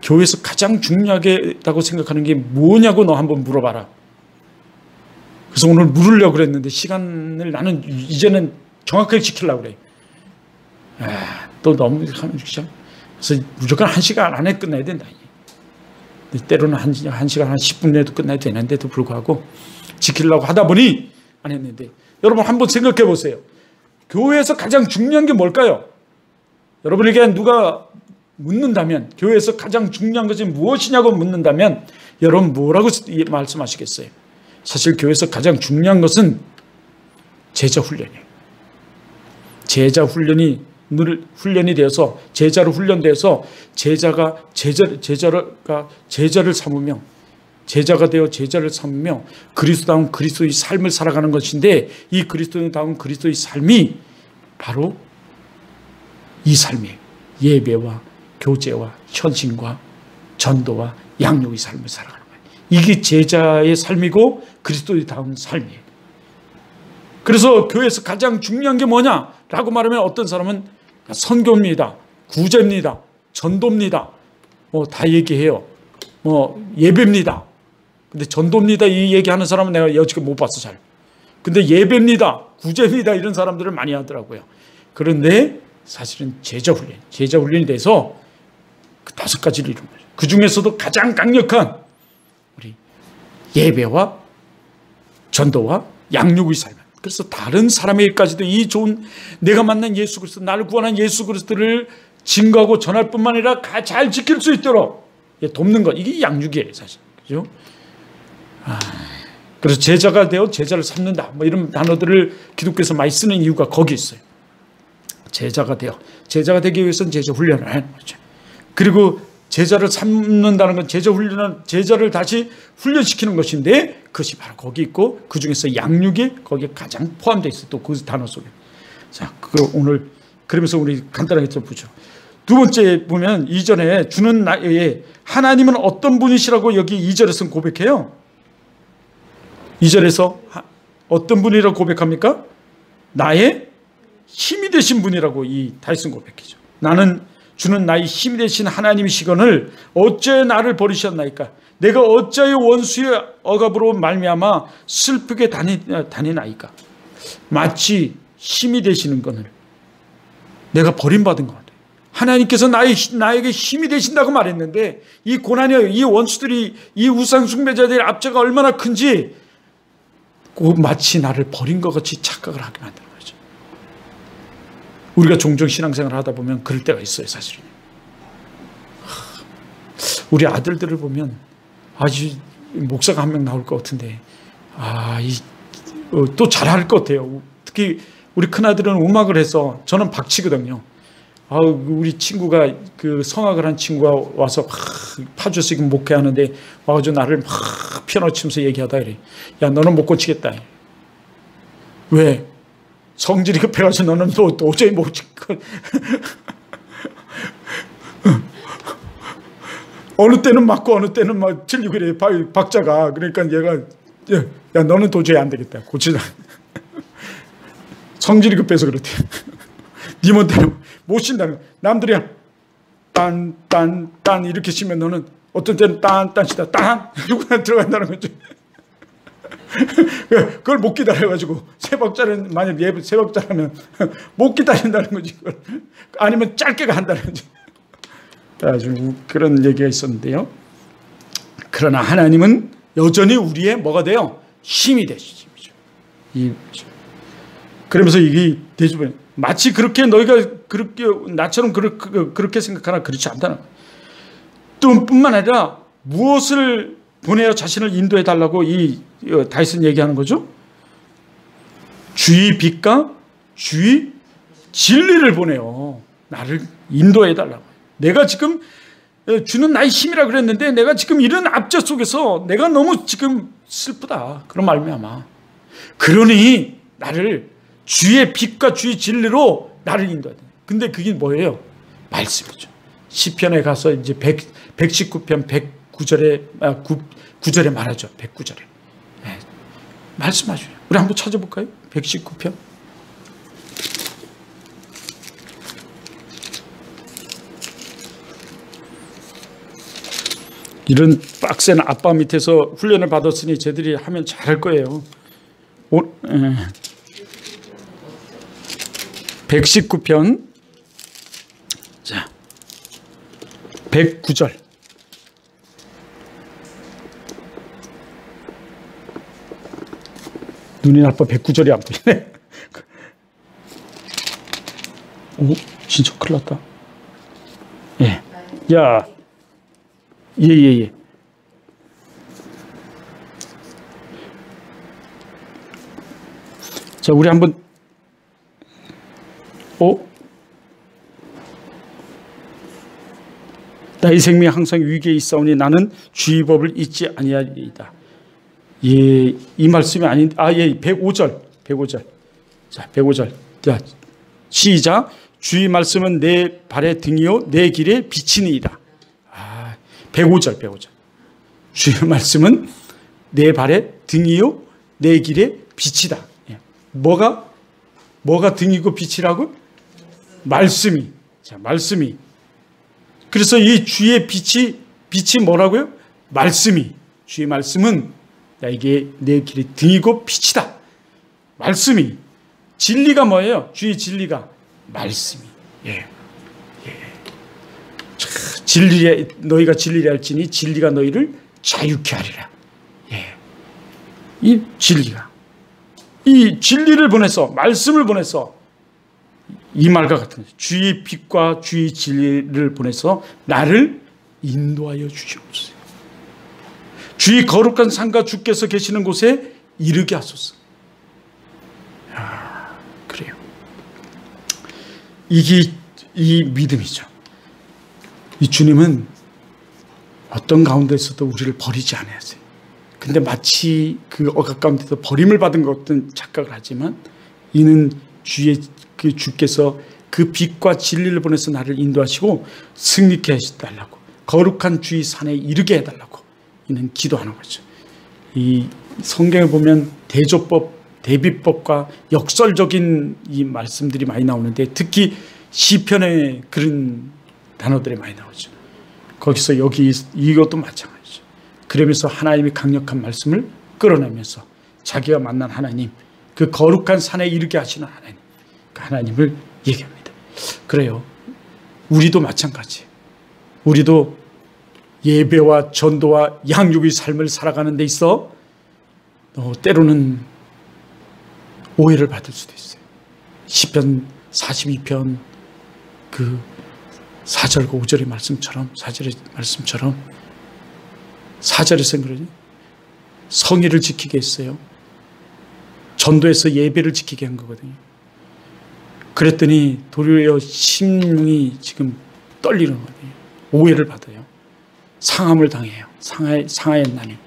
교회에서 가장 중요하다고 생각하는 게 뭐냐고 너 한번 물어봐라. 그래서 오늘 물으려고 그랬는데 시간을 나는 이제는 정확하게 지키려고 그래. 또 너무 그래서 무조건 1시간 안에 끝나야 된다. 때로는 1시간 한 10분 내도 끝나야 되는데도 불구하고 지키려고 하다 보니 안 했는데 여러분 한번 생각해 보세요. 교회에서 가장 중요한 게 뭘까요? 여러분에게 누가 묻는다면 교회에서 가장 중요한 것이 무엇이냐고 묻는다면 여러분 뭐라고 말씀하시겠어요? 사실 교회에서 가장 중요한 것은 제자 훈련이에요. 제자 훈련이 되어서 제자로 훈련돼서 제자가 제자를 삼으며 제자가 되어 제자를 삼으며 그리스도다운 그리스도의 삶을 살아가는 것인데 이 그리스도다운 그리스도의 삶이 바로 이 삶이에요. 예배와 교제와 헌신과 전도와 양육의 삶을 살아가는 거예요. 이게 제자의 삶이고 그리스도다운 삶이에요. 그래서 교회에서 가장 중요한 게 뭐냐라고 말하면 어떤 사람은 선교입니다. 구제입니다. 전도입니다. 다 얘기해요. 예배입니다. 근데 전도입니다. 이 얘기하는 사람은 내가 여지껏 못 봤어, 잘. 근데 예배입니다. 구제입니다. 이런 사람들을 많이 하더라고요. 그런데 사실은 제자 훈련이 돼서 그 5가지를 이룬 거죠. 그 중에서도 가장 강력한 우리 예배와 전도와 양육의 삶. 그래서 다른 사람에게까지도 이 좋은 내가 만난 예수 그리스도, 나를 구원한 예수 그리스도를 증거하고 전할 뿐만 아니라 잘 지킬 수 있도록 돕는 것. 이게 양육이에요, 사실. 그죠? 그래서 제자가 되어 제자를 삼는다. 이런 단어들을 기독교에서 많이 쓰는 이유가 거기 있어요. 제자가 되기 위해서는 제자 훈련을 하는 거죠. 그리고 제자를 삼는다는 건 제자를 다시 훈련시키는 것인데 그것이 바로 거기 있고 그 중에서 양육이 거기에 가장 포함되어 있어요. 또 그 단어 속에. 자, 오늘 그러면서 우리 간단하게 좀 보죠. 두 번째 보면 이전에 주는 나에 하나님은 어떤 분이시라고 여기 2절에서 고백해요. 2절에서 어떤 분이라고 고백합니까? 나의 힘이 되신 분이라고 이 다윗은 고백하죠. 나는 주는 나의 힘이 되신 하나님이시거늘 어째 나를 버리셨나이까? 내가 어찌하여 원수의 억압으로 말미암아 슬프게 다니나이까? 마치 힘이 되시는 거늘 내가 버림받은 것 같아요. 하나님께서 나에게 힘이 되신다고 말했는데 이 고난이, 이 원수들이, 이 우상 숭배자들의 압제가 얼마나 큰지 마치 나를 버린 것 같이 착각을 하게 만드는 거죠. 우리가 종종 신앙생활을 하다 보면 그럴 때가 있어요, 사실은. 우리 아들들을 보면 아주 목사가 한 명 나올 것 같은데 또 잘할 것 같아요. 특히 우리 큰아들은 음악을 해서 저는 박치거든요. 우리 친구가 그 성악을 한 친구가 와서 파주에서 지금 목회하는데 와가지고 나를 막 피아노 치면서 얘기하다 그래. 야, 너는 못 고치겠다. 왜? 성질이 급해가지고 너는 도저히 못 치고. 어느 때는 맞고 어느 때는 막 틀리고 그래. 박자가. 그러니까 얘가 야, 너는 도저히 안 되겠다. 고치자. 성질이 급해서 그렇대. 네 멋대로 못 친다는 거야. 남들이 딴 이렇게 치면 너는 어떤 때는 딴 치다 딴 이러고 들어간다는 거지. 그걸 못 기다려가지고 세 박자는 만약 세 박자라면 못 기다린다는 거지. 그걸. 아니면 짧게 한다는 거지. 아주 그런 얘기가 있었는데요. 그러나 하나님은 여전히 우리의 뭐가 돼요? 힘이 되시죠. 그러면서 이게 대주변 마치 그렇게 너희가 그렇게 나처럼 그렇게 생각하나 그렇지 않다는 거예요. 또 뿐만 아니라 무엇을 보내어 자신을 인도해 달라고 이 다윗은 얘기하는 거죠? 주의 빛과 주의 진리를 보내요. 나를 인도해 달라고. 내가 지금 주는 나의 힘이라 그랬는데 내가 지금 이런 압제 속에서 내가 너무 지금 슬프다. 그런 말미암아. 그러니 나를 주의 빛과 주의 진리로 나를 인도해야 돼. 근데 그게 뭐예요? 말씀이죠. 시편에 가서 이제 119편 109절에 9절에 말하죠. 109절에. 네. 말씀하죠. 우리 한번 찾아볼까요? 119편. 이런 빡센 아빠 밑에서 훈련을 받았으니 쟤들이 하면 잘할 거예요. 119편 자 109절 눈이 나빠 109절이 안 보이네. 오 진짜 큰일 났다. 예. 야 예. 자, 우리 한번 나의 생명이 항상 위기에 있사오니 나는 주의 법을 잊지 아니하리이다. 예, 이 말씀이 아닌 예, 105절. 자, 105절. 자, 시작. 주의 말씀은 내 발의 등이요 내 길의 빛이니이다. 105절. 주의 말씀은 내 발의 등이요 내 길의 빛이다. 뭐가 등이고 빛이라고? 말씀이. 자, 말씀이. 그래서 이 주의 빛이 뭐라고요? 말씀이. 주의 말씀은 이게 내 길의 등이고 빛이다. 말씀이. 진리가 뭐예요? 주의 진리가 말씀이. 너희가 진리를 알지니 진리가 너희를 자유케 하리라. 이 진리가. 이 진리를 보내서 말씀을 보내서 이 말과 같은 주의 빛과 주의 진리를 보내서 나를 인도하여 주시옵소서. 주의 거룩한 산과 주께서 계시는 곳에 이르게 하소서. 그래요. 이게 이 믿음이죠. 이 주님은 어떤 가운데서도 우리를 버리지 않으세요. 근데 마치 그 억압 가운데서 버림을 받은 것 같은 착각을 하지만 이는 주께서 그 빛과 진리를 보내서 나를 인도하시고 승리케 해달라고 거룩한 주의 산에 이르게 해달라고 이는 기도하는 거죠. 이 성경에 보면 대조법, 대비법과 역설적인 이 말씀들이 많이 나오는데 특히 시편에 그런 단어들이 많이 나오죠. 거기서 이것도 마찬가지죠. 그러면서 하나님이 강력한 말씀을 끌어내면서 자기가 만난 하나님, 그 거룩한 산에 이르게 하시는 하나님, 그 하나님을 얘기합니다. 그래요. 우리도 마찬가지예요. 우리도 예배와 전도와 양육의 삶을 살아가는 데 있어 때로는 오해를 받을 수도 있어요. 시편 42편 그 4절과 5절의 말씀처럼 4절의 말씀처럼 4절에서 그러니 성의를 지키게 했어요. 전도해서 예배를 지키게 한 거거든요. 그랬더니 도리어 심령이 지금 떨리는 거거든요. 오해를 받아요. 상함을 당해요. 상하였나니.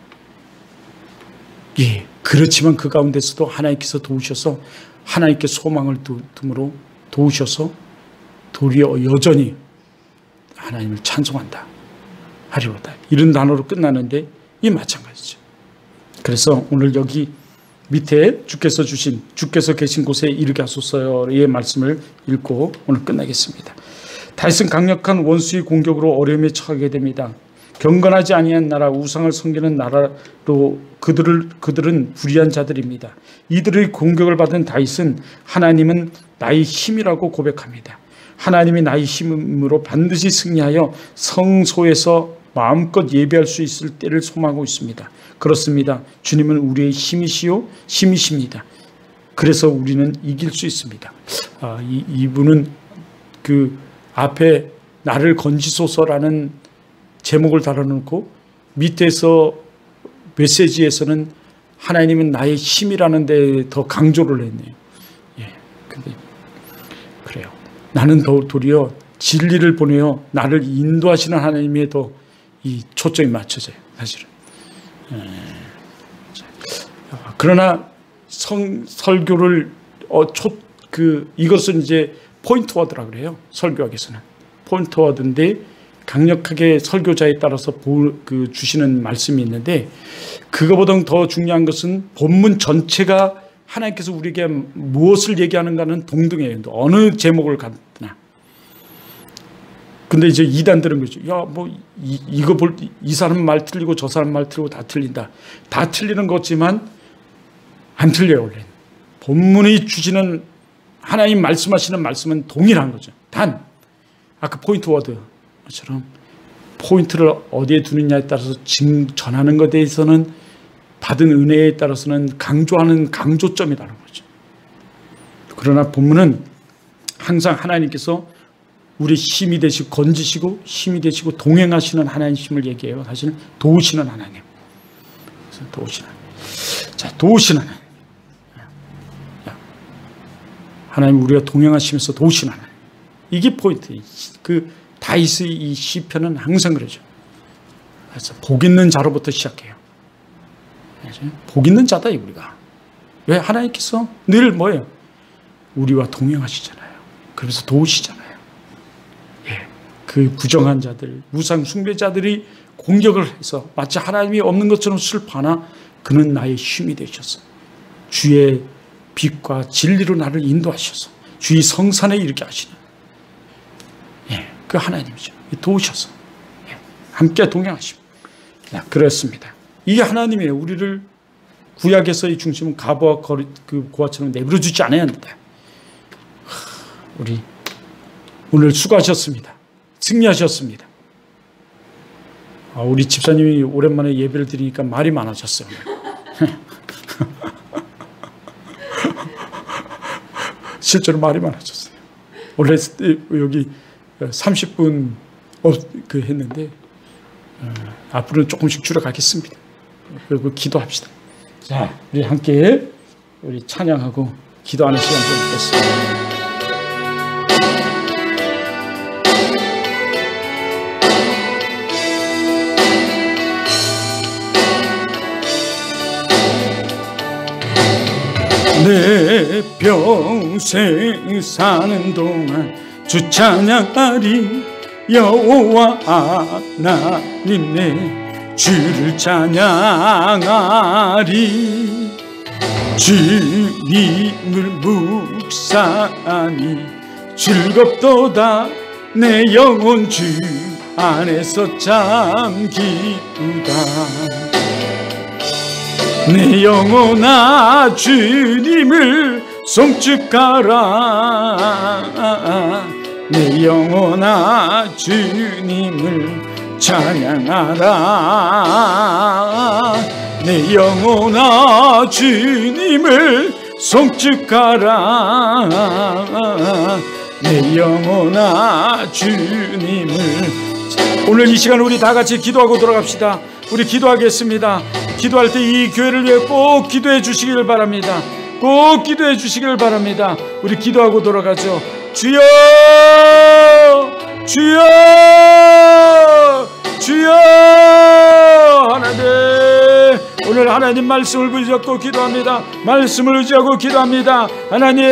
예, 그렇지만 그 가운데서도 하나님께서 도우셔서 하나님께 소망을 둠으로 도우셔서 도리어 여전히 하나님을 찬송한다 하리로다. 이런 단어로 끝나는데 이 마찬가지죠. 그래서 오늘 여기 밑에 주께서 계신 곳에 이르게 하소서의 말씀을 읽고 오늘 끝나겠습니다. 다윗은 강력한 원수의 공격으로 어려움에 처하게 됩니다. 경건하지 아니한 나라, 우상을 섬기는 나라로 그들은 불의한 자들입니다. 이들의 공격을 받은 다윗은 하나님은 나의 힘이라고 고백합니다. 하나님이 나의 힘으로 반드시 승리하여 성소에서 마음껏 예배할 수 있을 때를 소망하고 있습니다. 그렇습니다. 주님은 우리의 힘이시요 힘이십니다. 그래서 우리는 이길 수 있습니다. 이분은 그 앞에 나를 건지소서라는 제목을 달아놓고 밑에서 메시지에서는 하나님은 나의 힘이라는 데 더 강조를 했네요. 예, 근데 그래요. 나는 도리어 진리를 보내어 나를 인도하시는 하나님에 더 이 초점이 맞춰져요. 사실은. 그러나 설교를 이것은 이제 포인트 워드라 그래요. 설교학에서는 포인트 워드인데 강력하게 설교자에 따라서 주시는 말씀이 있는데 그거보다 더 중요한 것은 본문 전체가 하나님께서 우리에게 무엇을 얘기하는가는 동등해요. 어느 제목을 갖나. 근데 이제 이단들은 그렇죠. 야, 뭐 이 사람 말 틀리고 저 사람 말 틀리고 다 틀린다. 다 틀리는 거지만 안 틀려요. 원래 본문이 주시는 하나님 말씀하시는 말씀은 동일한 거죠. 단 아까 포인트 워드처럼 포인트를 어디에 두느냐에 따라서 전하는 것에 대해서는 받은 은혜에 따라서는 강조하는 강조점이라는 거죠. 그러나 본문은 항상 하나님께서 우리 힘이 되시고 건지시고 힘이 되시고 동행하시는 하나님심을 얘기해요. 사실 도우시는 하나님. 도우시는 하나님. 자, 도우시는 하나님. 하나님 우리가 동행하시면서 도우시는 하나님. 이게 포인트. 그 다윗의 이 시편은 항상 그러죠. 그래서 복 있는 자로부터 시작해요. 복 있는 자다 우리가. 왜? 하나님께서 늘 뭐예요? 우리와 동행하시잖아요. 그래서 도우시잖아요. 예, 그 부정한 자들, 우상 숭배자들이 공격을 해서 마치 하나님이 없는 것처럼 슬퍼하나 그는 나의 힘이 되셔서 주의 빛과 진리로 나를 인도하셔서 주의 성산에 이르게 하시는 그 하나님이죠. 도우셔서 함께 동행하십니다. 그렇습니다. 이게 하나님이에요. 우리를 구약에서의 중심은 가보와 고아처럼 내버려주지 않아야 한다. 우리 오늘 수고하셨습니다. 승리하셨습니다. 우리 집사님이 오랜만에 예배를 드리니까 말이 많아졌어요. 실제로 말이 많아졌어요. 원래 여기 30분 했는데 앞으로는 조금씩 줄여가겠습니다. 그리고 기도합시다. 자, 우리 함께 우리 찬양하고 기도하는 시간 좀 갖겠습니다. 내 평생 사는 동안 주 찬양하리. 여호와 하나님 내 주를 찬양하리. 주님을 묵상하니 즐겁도다. 내 영혼 주 안에서 참 기쁘다. 내 영혼아 주님을 송축하라. 내 영혼아 주님을 찬양하라. 내 영혼아 주님을 송축하라. 내 영혼아 주님을. 오늘 이 시간 우리 다 같이 기도하고 돌아갑시다. 우리 기도하겠습니다. 기도할 때 이 교회를 위해 꼭 기도해 주시기를 바랍니다. 꼭 기도해 주시길 바랍니다. 우리 기도하고 돌아가죠. 주여, 주여, 주여. 하나님, 오늘 하나님 말씀을 붙잡고 기도합니다. 말씀을 의지하고 기도합니다. 하나님,